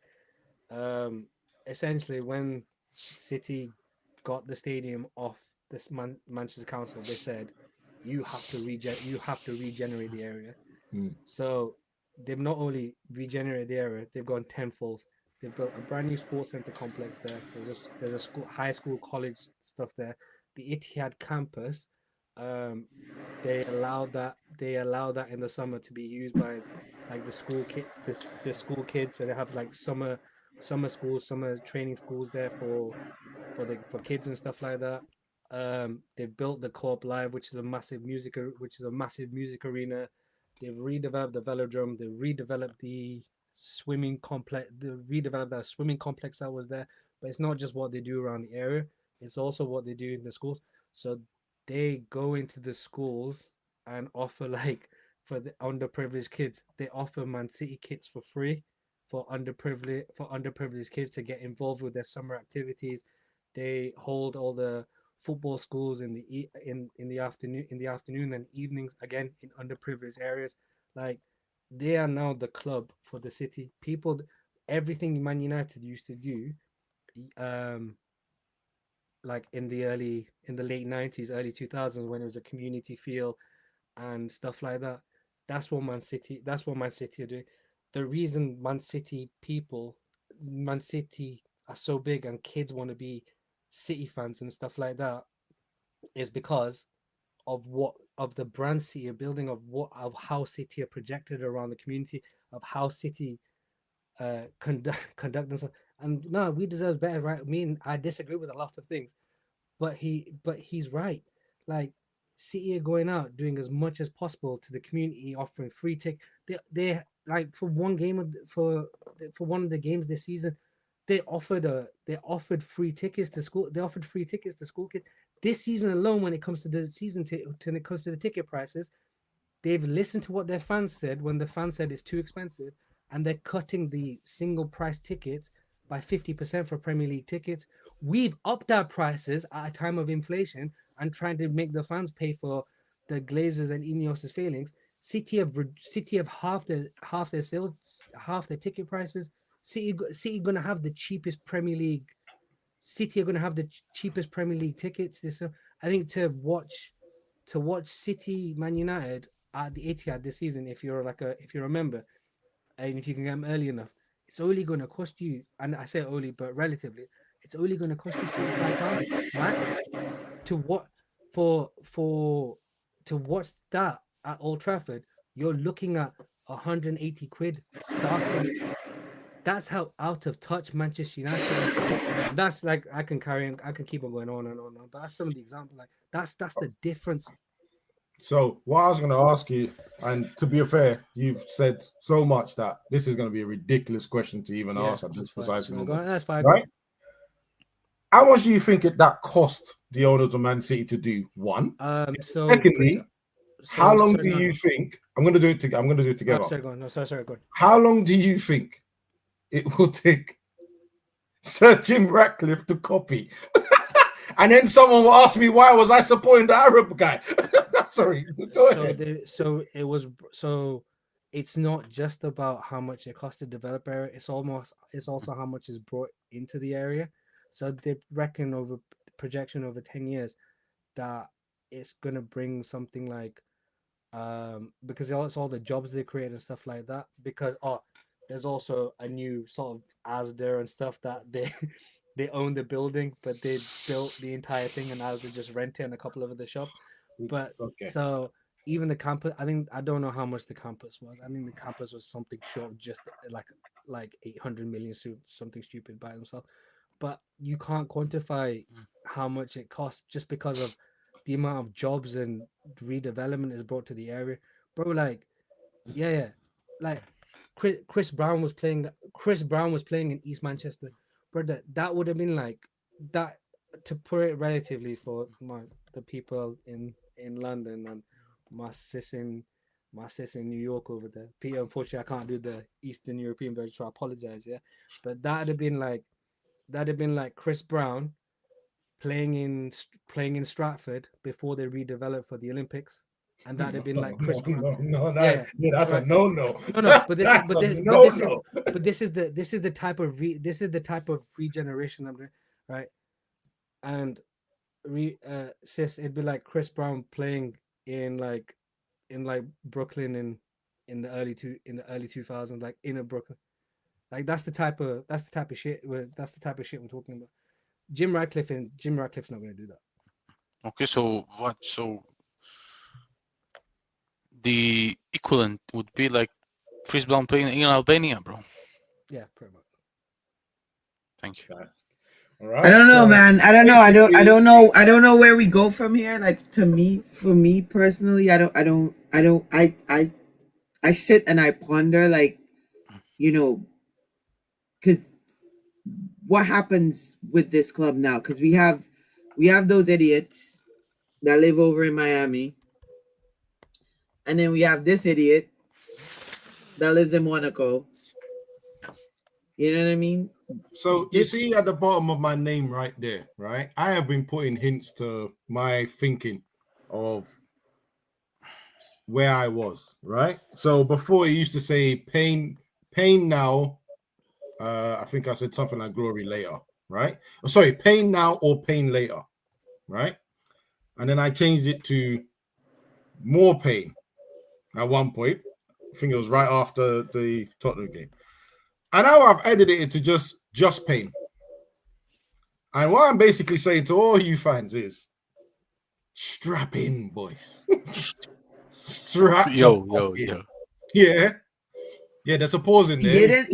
Essentially, when City got the stadium off this Manchester Council, they said you have to regenerate the area. So they've not only regenerated the area, they've gone tenfold. They've built a brand new sports center complex there. There's a school, high school, college stuff there. The Etihad campus, they allowed that in the summer to be used by like the school kids. So they have like summer schools, summer training schools there for kids and stuff like that. They've built the Co-op Live, which is a massive music arena. They've redeveloped the velodrome. They've redeveloped the swimming complex. They redeveloped that swimming complex that was there. But it's not just what they do around the area; it's also what they do in the schools. So they go into the schools and offer, like, for the underprivileged kids, they offer Man City kits for free for underprivileged kids to get involved with their summer activities. They hold all the football schools in the afternoon and evenings, again in underprivileged areas. Like, they are now the club for the city. People, everything Man United used to do, like in the late 90s, early 2000s, when it was a community feel and stuff like that. That's what Man City are doing. The reason Man City are so big and kids want to be City fans and stuff like that is because of the brand City are building, of how City are projected around the community, of how City conduct themselves. And no, we deserve better, right? I disagree with a lot of things, but he's right. Like, City are going out doing as much as possible to the community, offering free tickets. They like, for one game for one of the games this season, they offered free tickets to school. They offered free tickets to school kids this season alone. When it comes to the ticket prices, they've listened to what their fans said when the fans said it's too expensive, and they're cutting the single price tickets by 50% for Premier League tickets. We've upped our prices at a time of inflation and trying to make the fans pay for the Glazers and INEOS' failings. City have half their sales, half their ticket prices. City gonna have the cheapest Premier League. City are gonna have the cheapest Premier League tickets. I think to watch City Man United at the Etihad this season, if you're a member, and if you can get them early enough, it's only going to cost you, and I say only, but relatively, it's only going to cost you £45 max to watch that at Old Trafford. You're looking at 180 quid starting. That's how out of touch Manchester United is. That's like, I can keep on going on and on, but that's some of the examples. Like, that's the difference. So what I was going to ask you, and to be fair, you've said so much that this is going to be a ridiculous question to even ask at this precise moment. That's fine. Right? How much do you think that cost the owners of Man City to do? One. Secondly, how long do you think? I'm going to do it together. Sorry, go on. No, sorry, go on. How long do you think it will take Sir Jim Ratcliffe to copy? And then someone will ask me, why was I supporting the Arab guy? Sorry, go ahead. So it's not just about how much it cost to develop area. It's also how much is brought into the area. So they reckon projection over 10 years that it's gonna bring something like, because it's all the jobs they create and stuff like that. Because there's also a new sort of Asda and stuff that they own the building, but they built the entire thing, and Asda just rent it and a couple of other shops. But so even the campus, I don't know how much the campus was. I think the campus was something short of just like 800 million, something stupid by themselves. But you can't quantify how much it costs just because of the amount of jobs and redevelopment is brought to the area, bro. Like, yeah, like Chris Brown was playing in East Manchester, bro. That would have been like that, to put it relatively for the people in London and my sis in New York over there. Peter, unfortunately, I can't do the Eastern European version, so I apologize. Yeah, but that'd have been like Chris Brown playing in Stratford before they redeveloped for the Olympics, and that'd have been like Chris Brown. That's right. a no. No, but this is the type of regeneration I'm doing. right? And sis, it'd be like Chris Brown playing in like Brooklyn in the early 2000s, like in a Brooklyn. Like that's the type of shit. That's the type of shit we're talking about. Jim Ratcliffe's not going to do that. Okay, so what? So the equivalent would be like Chris Brown playing in Albania, bro. Yeah, pretty much. Thank you. All right. I don't know, so man. I don't know. I don't basically- know. I don't know where we go from here. Like for me personally, I sit and I ponder, like, you know, because what happens with this club now? Because we have those idiots that live over in Miami, and then we have this idiot that lives in Monaco. You know what I mean? So you see at the bottom of my name right there, right? I have been putting hints to my thinking of where I was, right? So before it used to say pain now. I think I said something like glory later, right? Oh, sorry, pain now or pain later, right? And then I changed it to more pain at one point. I think it was right after the Tottenham game. And now I've edited it to just pain. And what I'm basically saying to all you fans is strap in, boys. Strap Yo. in. Yeah. Yeah, there's a pause in He there.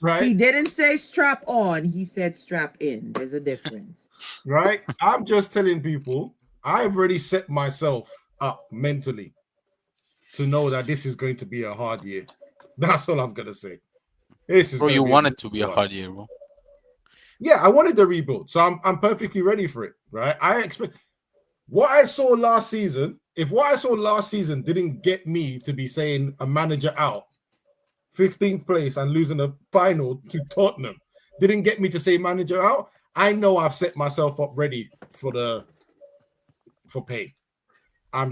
Right? He didn't say strap on. He said strap in. There's a difference. Right? I'm just telling people I've already set myself up mentally to know that this is going to be a hard year. That's all I'm gonna say. This is Bro, you gonna want it to be a hard year, bro. Yeah, I wanted the rebuild, so I'm perfectly ready for it. Right? I expect what I saw last season. If what I saw last season didn't get me to be saying a manager out, 15th place and losing a final to Tottenham, didn't get me to say manager out, I know I've set myself up ready for pain. I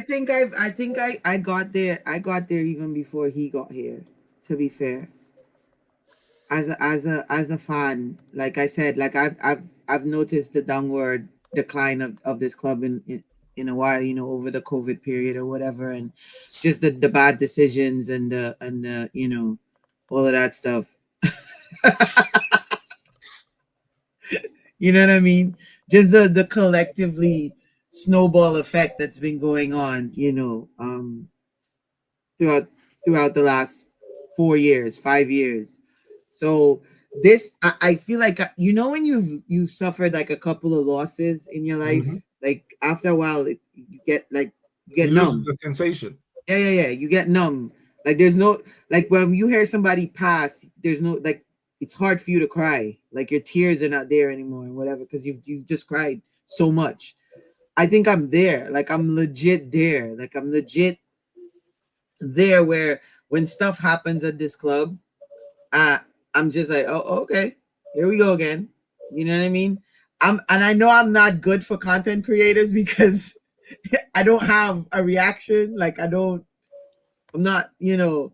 think I got there. I got there even before he got here. To be fair, as a fan, like I said, like I've noticed the downward decline of this club in a while, you know, over the COVID period or whatever, and just the bad decisions and the you know, all of that stuff. You know what I mean? Just the collectively snowball effect that's been going on, you know, throughout the last 4 years, 5 years. So this, I feel like, you know, when you've suffered like a couple of losses in your life, like after a while, you get numb. The sensation. Yeah. You get numb. Like there's no, like when you hear somebody pass, there's no, like, it's hard for you to cry. Like your tears are not there anymore and whatever, because you've just cried so much. I think I'm there. Like I'm legit there. Like I'm legit there where when stuff happens at this club, I'm just like, oh, okay, here we go again. You know what I mean? And I know I'm not good for content creators because I don't have a reaction. Like I'm not, you know,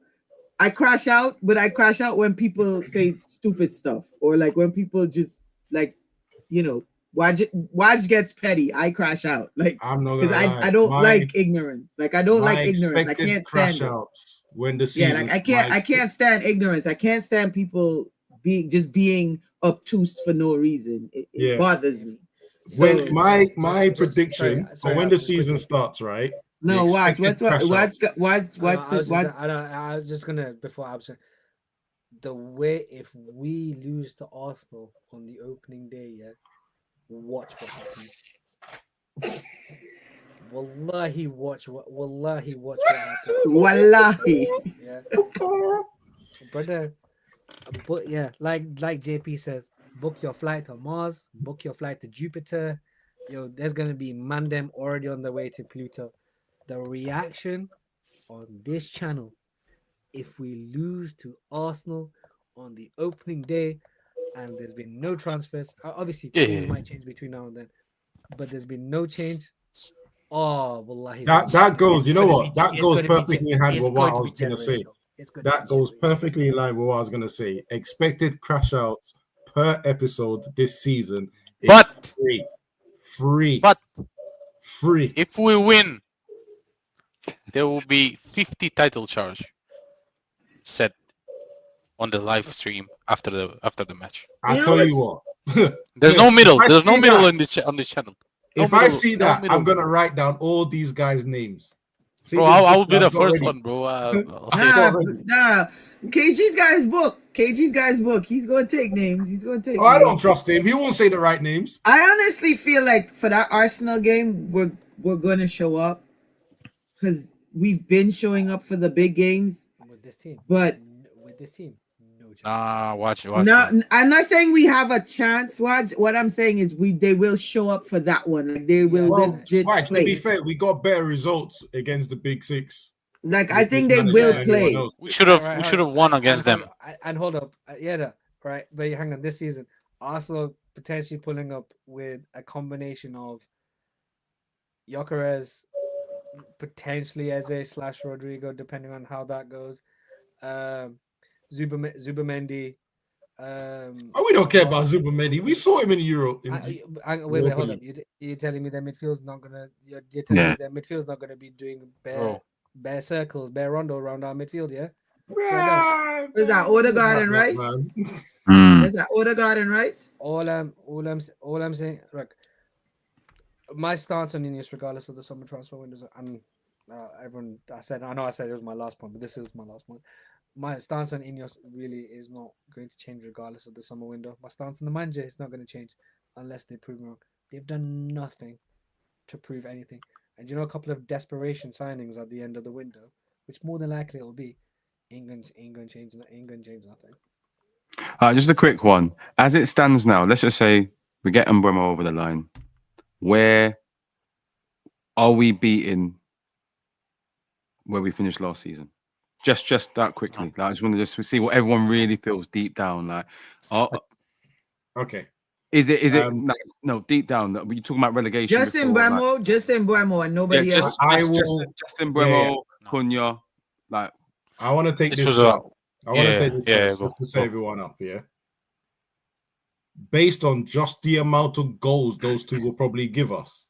I crash out, but I crash out when people say stupid stuff, or like when people just, like, you know, Waj gets petty. I crash out, like, I'm not because gonna lie. I don't like ignorance. Like I don't like ignorance. I can't stand it. Outs when the season. Yeah, like I can't stand ignorance. I can't stand people being obtuse for no reason. It bothers me. So, when my prediction for when the season starts, right? No, watch. What's I was just gonna, before I was saying, the way, if we lose to Arsenal on the opening day, yeah, watch what happens. Wallahi, watch what happens. Wallahi. Yeah. Brother, but yeah, like JP says, book your flight to Mars, book your flight to Jupiter. Yo, there's gonna be Mandem already on the way to Pluto. The reaction on this channel, if we lose to Arsenal on the opening day, and there's been no transfers, obviously things might change between now and then, but there's been no change. Oh, wallahi, that goes. You know what? That goes perfectly in line with what I was gonna say. That goes perfectly in line with what I was gonna say. Expected crash outs, per episode this season is But- free. But Free. if we win, there will be 50 title charge set on the live stream after the match. I You know tell you what's- what. There's no middle. If I There's no see middle that- on this channel. No If I middle- see no that, middle. I'm gonna write down all these guys' names. See Bro, this I book will be that the I've got first ready? one, bro. I'll say Nah, already. nah. KG's guy's book. He's gonna take names. He's gonna take. Oh, I names. don't trust him. He won't say the right names. I honestly feel like for that Arsenal game, we're gonna show up because we've been showing up for the big games. With this team. But with this team, no chance. watch. No, man. I'm not saying we have a chance. Watch. What I'm saying is they will show up for that one. Like they will Well, legit Mike, to play. be fair, we got better results against the big six. Like I With think this they manager will than play. anyone else. We should have Right, won against and them. And hold up, right. But hang on, this season, Arsenal potentially pulling up with a combination of Gyökeres, potentially Eze / Rodrigo, depending on how that goes. Zubamendi. Oh, we don't care about Zubamendi. We saw him in Europe. Wait, hold Europa up. You're telling me that midfield's not gonna. You're telling me that midfield's not gonna be doing bare circles, bare rondo around our midfield, yeah? Is that Odegaard and Rice? Mm. Is that Odegaard and Rice? All I'm saying, look, my stance on INEOS, regardless of the summer transfer windows, and everyone, I know I said it was my last point, but this is my last point. My stance on INEOS really is not going to change regardless of the summer window. My stance on the manager is not going to change unless they prove me wrong. They've done nothing to prove anything. And a couple of desperation signings at the end of the window, which more than likely it will be, England change nothing. Just a quick one. As it stands now, let's just say we get Mbeumo over the line. Where are we beating where we finished last season? Just that quickly. Like, I just want to just see what everyone really feels deep down. Like, Okay. is it like, no, deep down? That you talking about relegation? Just in Mbeumo, and nobody else. Just in Mbeumo, Cunha. Like, I want to take This this was a- first. I want to take this yeah, first go, just to set go. everyone up, yeah? Based on just the amount of goals those two will probably give us,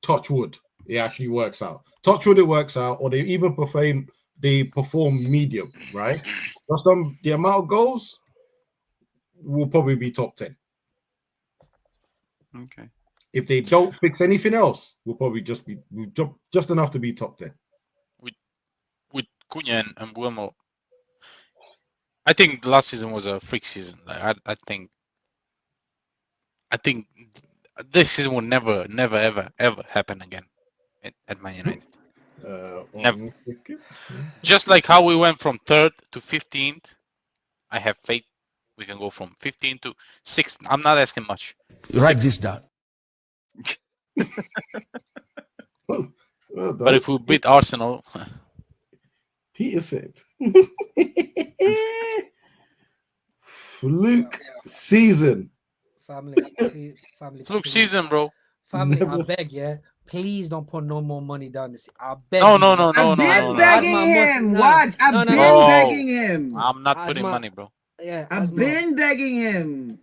touch wood, it actually works out. Touch wood, it works out, or they even perform medium, right? Just on the amount of goals, will probably be top 10. okay. If they don't fix anything else, we'll probably just be just enough to be top 10. With Cunha and Mbeumo, I think the last season was a freak season. Like I think this season will never, ever happen again at Man United. Never. Just like how we went from 3rd to 15th, I have faith we can go from 15th to 6th. I'm not asking much. Write this down. Well done. But if we beat Arsenal, Peter said. Fluke season. Family, family. fluke season, bro. Family, Never I beg, yeah. Please don't put no more money down this. I beg. No, you. no, no, no, I've no, been no, no. begging As my him. no, Watch, I've no, no, been no. begging him. I'm not As putting my- money, bro. Yeah, I've been begging him.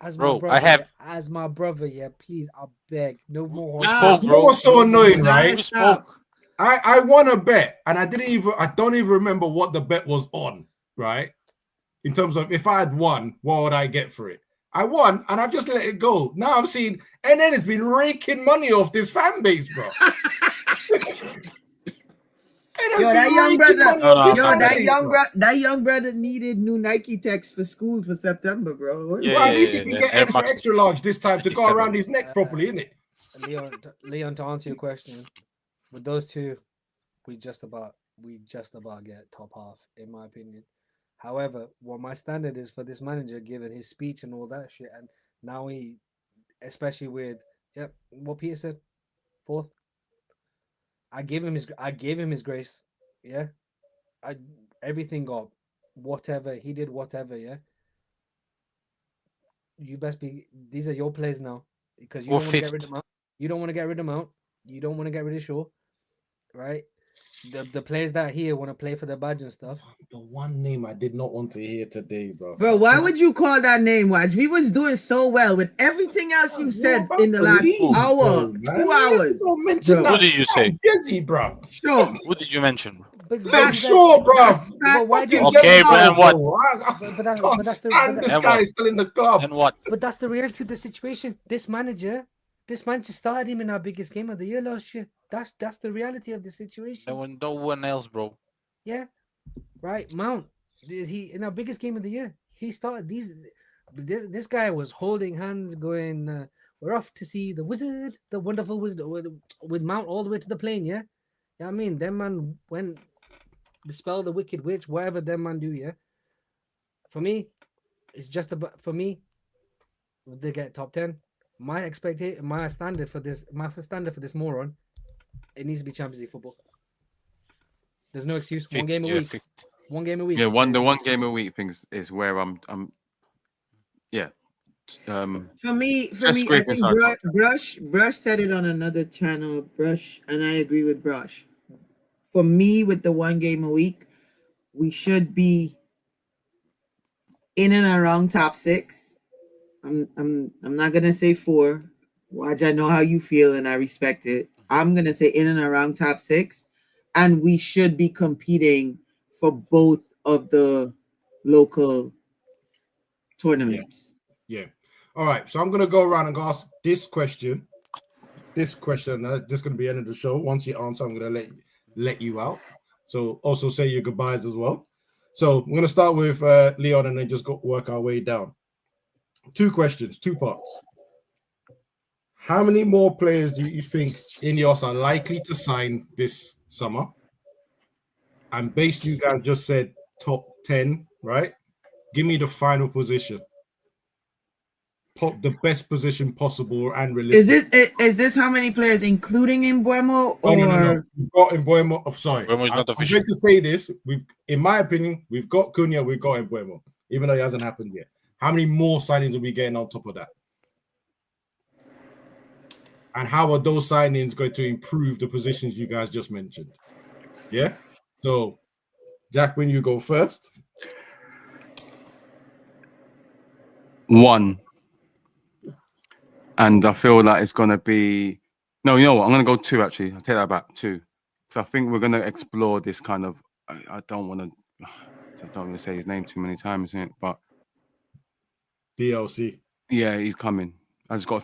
as Bro, my brother, I have- as my brother, yeah. Please, I beg, no more. We Ah, spoke, You know bro. what's so annoying, Gotta right? We stop. spoke. I won a bet and I don't even remember what the bet was on, right? In terms of if I had won, what would I get for it? I won and I've just let it go. Now I'm seeing NN has been raking money off this fan base, bro. Yo, that young brother, No, that young brother needed new Nike techs for school for September, bro. Yeah, Well, at least he yeah, can yeah. get Air extra Maxes. large this time to go 57. around his neck properly, innit? Leon, to answer your question, with those two, we just about get top half, in my opinion. However, what my standard is for this manager, given his speech and all that shit, and now he, especially with what Peter said, 4th. I gave him his grace. Yeah, everything got whatever he did, whatever. Yeah, you best be. These are your players now because you Or don't want to get rid fifth. of Mount. You don't want to get rid of Mount. You don't want to get rid of Shaw, right? the players that are here want to play for the badge and stuff. The one name I did not want to hear today, bro. Bro, why would you call that name, Waj? We was doing so well with everything else you said in the last hour, 2 hours. Who did you say? Jesse, bro. Sure. Who did you mention? Look, sure, bro. But why do you Okay, but then what? This guy is still in the club. And what? But that's the reality of the situation. This manager started him in our biggest game of the year last year. That's the reality of the situation. No one else, bro. Yeah, right. Mount. He in our biggest game of the year. He started This guy was holding hands, going, "We're off to see the wizard, the wonderful wizard," with Mount all the way to the plane. Yeah, I mean, them man went dispel the wicked witch, whatever them man do. Yeah, for me, it's just about for me. They get top 10. My standard for this moron, it needs to be Champions League football. There's no excuse. 50, one game a week. 50. One game a week. Yeah, the one game a week thing is where I'm yeah. For me, I think Brush said it on another channel, Brush, and I agree with Brush. For me, with the one game a week, we should be in and around top 6. I'm not gonna say 4. Waj, I know how you feel and I respect it. I'm gonna say in and around top 6, and we should be competing for both of the local tournaments. Yeah. All right. So I'm gonna go around and ask this question. This is going to be the end of the show. Once you answer, I'm gonna let you out. So also say your goodbyes as well. So I'm gonna start with Leon and then just work our way down. 2 questions, 2 parts. How many more players do you think INEOS are likely to sign this summer? And based, you guys just said top 10, right? Give me the final position. The best position possible and realistic. Is this how many players, including Mbeumo, or No. We've got Mbeumo. Oh, sorry, Mbeumo is not I'm official. going to say this. In my opinion, we've got Cunha, we've got Mbeumo, even though it hasn't happened yet. How many more signings are we getting on top of that? And how are those signings going to improve the positions you guys just mentioned? Yeah. So, Jack, when you go first. 1. And I feel like it's going to be... No, you know what? I'm going to go 2, actually. I'll take that back, 2. Because I think we're going to explore this kind of... I don't want to say his name too many times, but... DLC. Yeah, he's coming. I just got a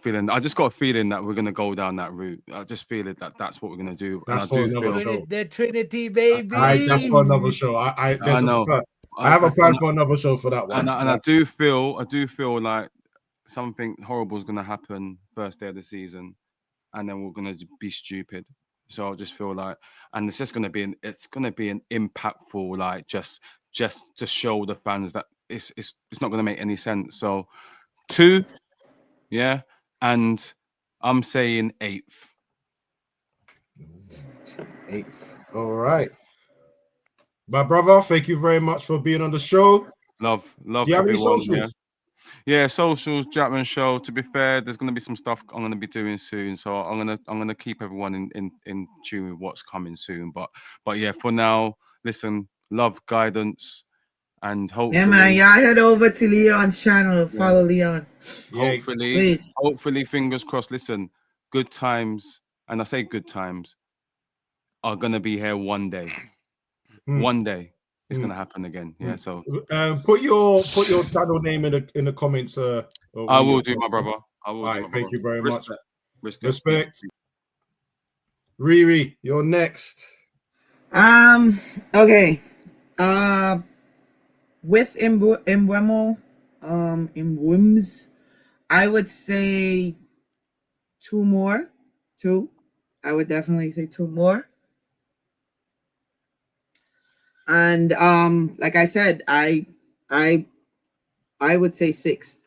feeling that we're going to go down that route. I just feel it that's what we're going to do. That's for another show. The Trinity, baby. That's for another show. I know. I have a plan for another show for that one. And I do feel like something horrible is going to happen first day of the season, and then we're going to be stupid. So I just feel like, and it's just going to be an impactful, like just to show the fans that it's not going to make any sense. So 2, yeah, and I'm saying 8th. 8th. All right. My brother, thank you very much for being on the show. Love Do you have any everyone. socials? Yeah, socials, Jackman Show. To be fair, there's going to be some stuff I'm going to be doing soon, so I'm going to keep everyone in tune with what's coming soon. But yeah, for now, listen, love, guidance, and hopefully. Yeah, man, y'all head over to Leon's channel. Follow Leon. Hopefully, fingers crossed. Listen, good times, and I say good times, are going to be here one day. One day. It's gonna happen again. Yeah. So put your channel name in the comments. I will do, my brother. I will. All right, thank you very much. Respect. Riri, you're next. Okay. With Mbeumo, Mbeumo, I would say 2 more. 2. I would definitely say 2 more. And like I said, I would say 6th.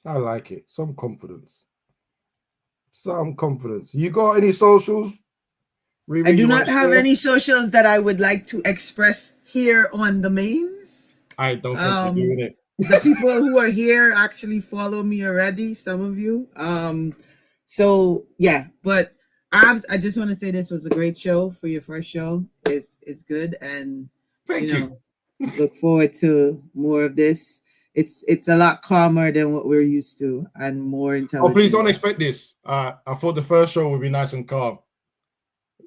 I like it. Some confidence. You got any socials? I do not have any socials that I would like to express here on the mains. I don't think you're doing it. The people who are here actually follow me already, some of you. So yeah, but Abs, I just want to say this was a great show for your first show. It's good, and Thank you. Look forward to more of this. It's a lot calmer than what we're used to and more intelligent. Oh, please don't expect this. I thought the first show would be nice and calm.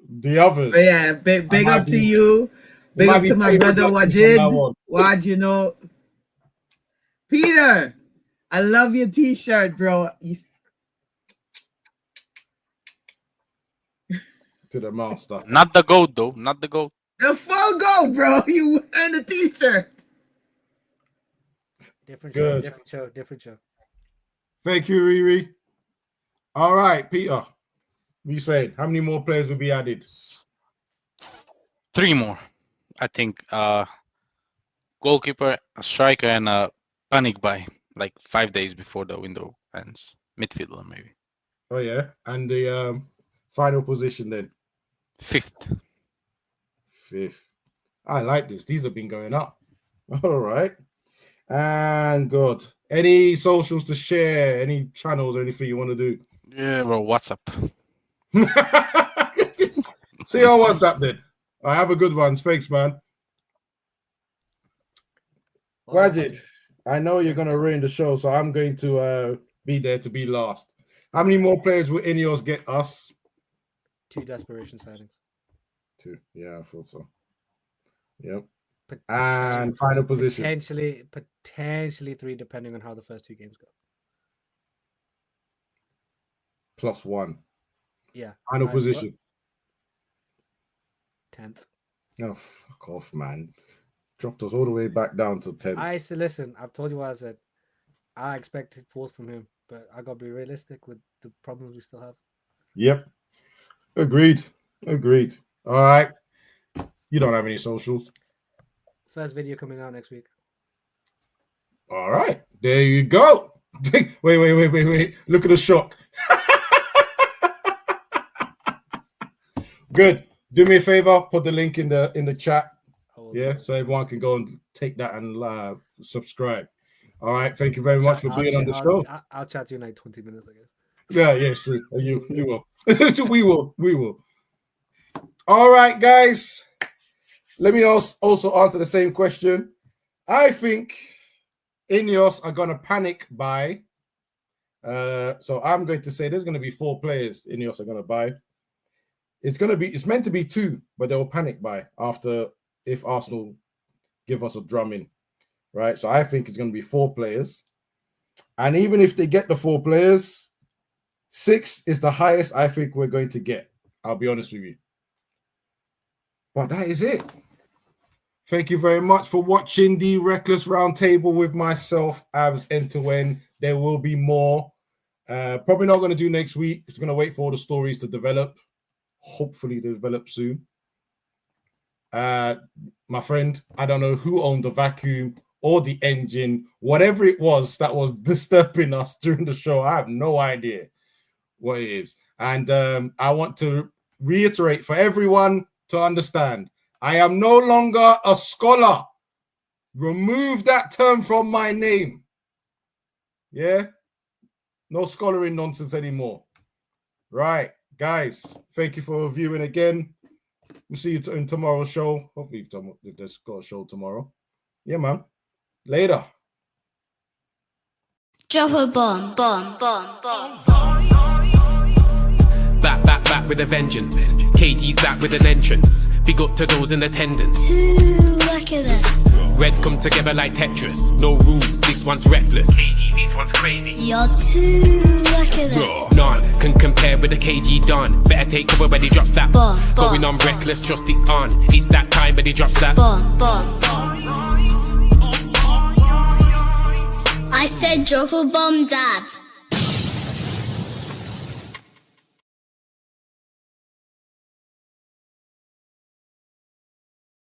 The others. But yeah, big up to you. Big up to my brother Wajid. Waj, you know. Peter, I love your t-shirt, bro. To the master. Not the goat though. Not the goat. The full go, bro. You wearing the t-shirt. Different Good. different show. Thank you, Riri. All right, Peter. We said how many more players will be added? 3 more. I think goalkeeper, a striker, and a panic buy like 5 days before the window ends. Midfielder maybe. Oh yeah, and the final position then. 5th. 5th. I like this. These have been going up. All right. And good. Any socials to share? Any channels or anything you want to do? Yeah, bro. WhatsApp. See you on WhatsApp then. I have a good one. Thanks, man. Wajid, I know you're going to ruin the show, so I'm going to be there to be last. How many more players will INEOS get us? 2 desperation signings. 2. Yeah, I thought so. Yep. And final position. Potentially 3, depending on how the first 2 games go. +1. Yeah. Final position. 10th. Oh, fuck off, man. Dropped us all the way back down to 10th. I said, listen, I've told you what I said. I expected 4th from him, but I got to be realistic with the problems we still have. Yep. Agreed. All right. You don't have any socials. First video coming out next week. All right. There you go. Wait. Look at the shock. Good. Do me a favor. Put the link in the chat. Yeah, so everyone can go and take that and subscribe. All right. Thank you very much for being on the show. I'll chat to you in like 20 minutes, I guess. Yeah, true. You will. We will. All right, guys. Let me also answer the same question. I think INEOS are going to panic buy. So I'm going to say there's going to be 4 players INEOS are going to buy. It's meant to be 2, but they'll panic buy after if Arsenal give us a drumming, right? So I think it's going to be 4 players. And even if they get the 4 players, 6 is the highest I think we're going to get. I'll be honest with you. But that is it. Thank you very much for watching the Reckless Roundtable with myself, Abs End-to-End. There will be more. Probably not going to do next week. It's going to wait for all the stories to develop. Hopefully develop soon. My friend, I don't know who owned the vacuum or the engine, whatever it was that was disturbing us during the show. I have no idea what it is. And I want to reiterate for everyone to understand, I am no longer a scholar. Remove that term from my name. Yeah? No scholaring nonsense anymore. Right, guys, thank you for viewing again. We'll see you in tomorrow's show. Hopefully if there's got a show tomorrow. Yeah, man. Later. Drop a bomb. Back with a vengeance. KG's back with an entrance. Big up to those in attendance. Look at us. Reds come together like Tetris. No rules, this one's reckless. KG, this one's crazy. You're too lucky. None can compare with the KG done. Better take cover when he drops that. Bomb. Going on reckless, trust it's on. It's that time when he drops that. Bomb. I said drop a bomb, Dad.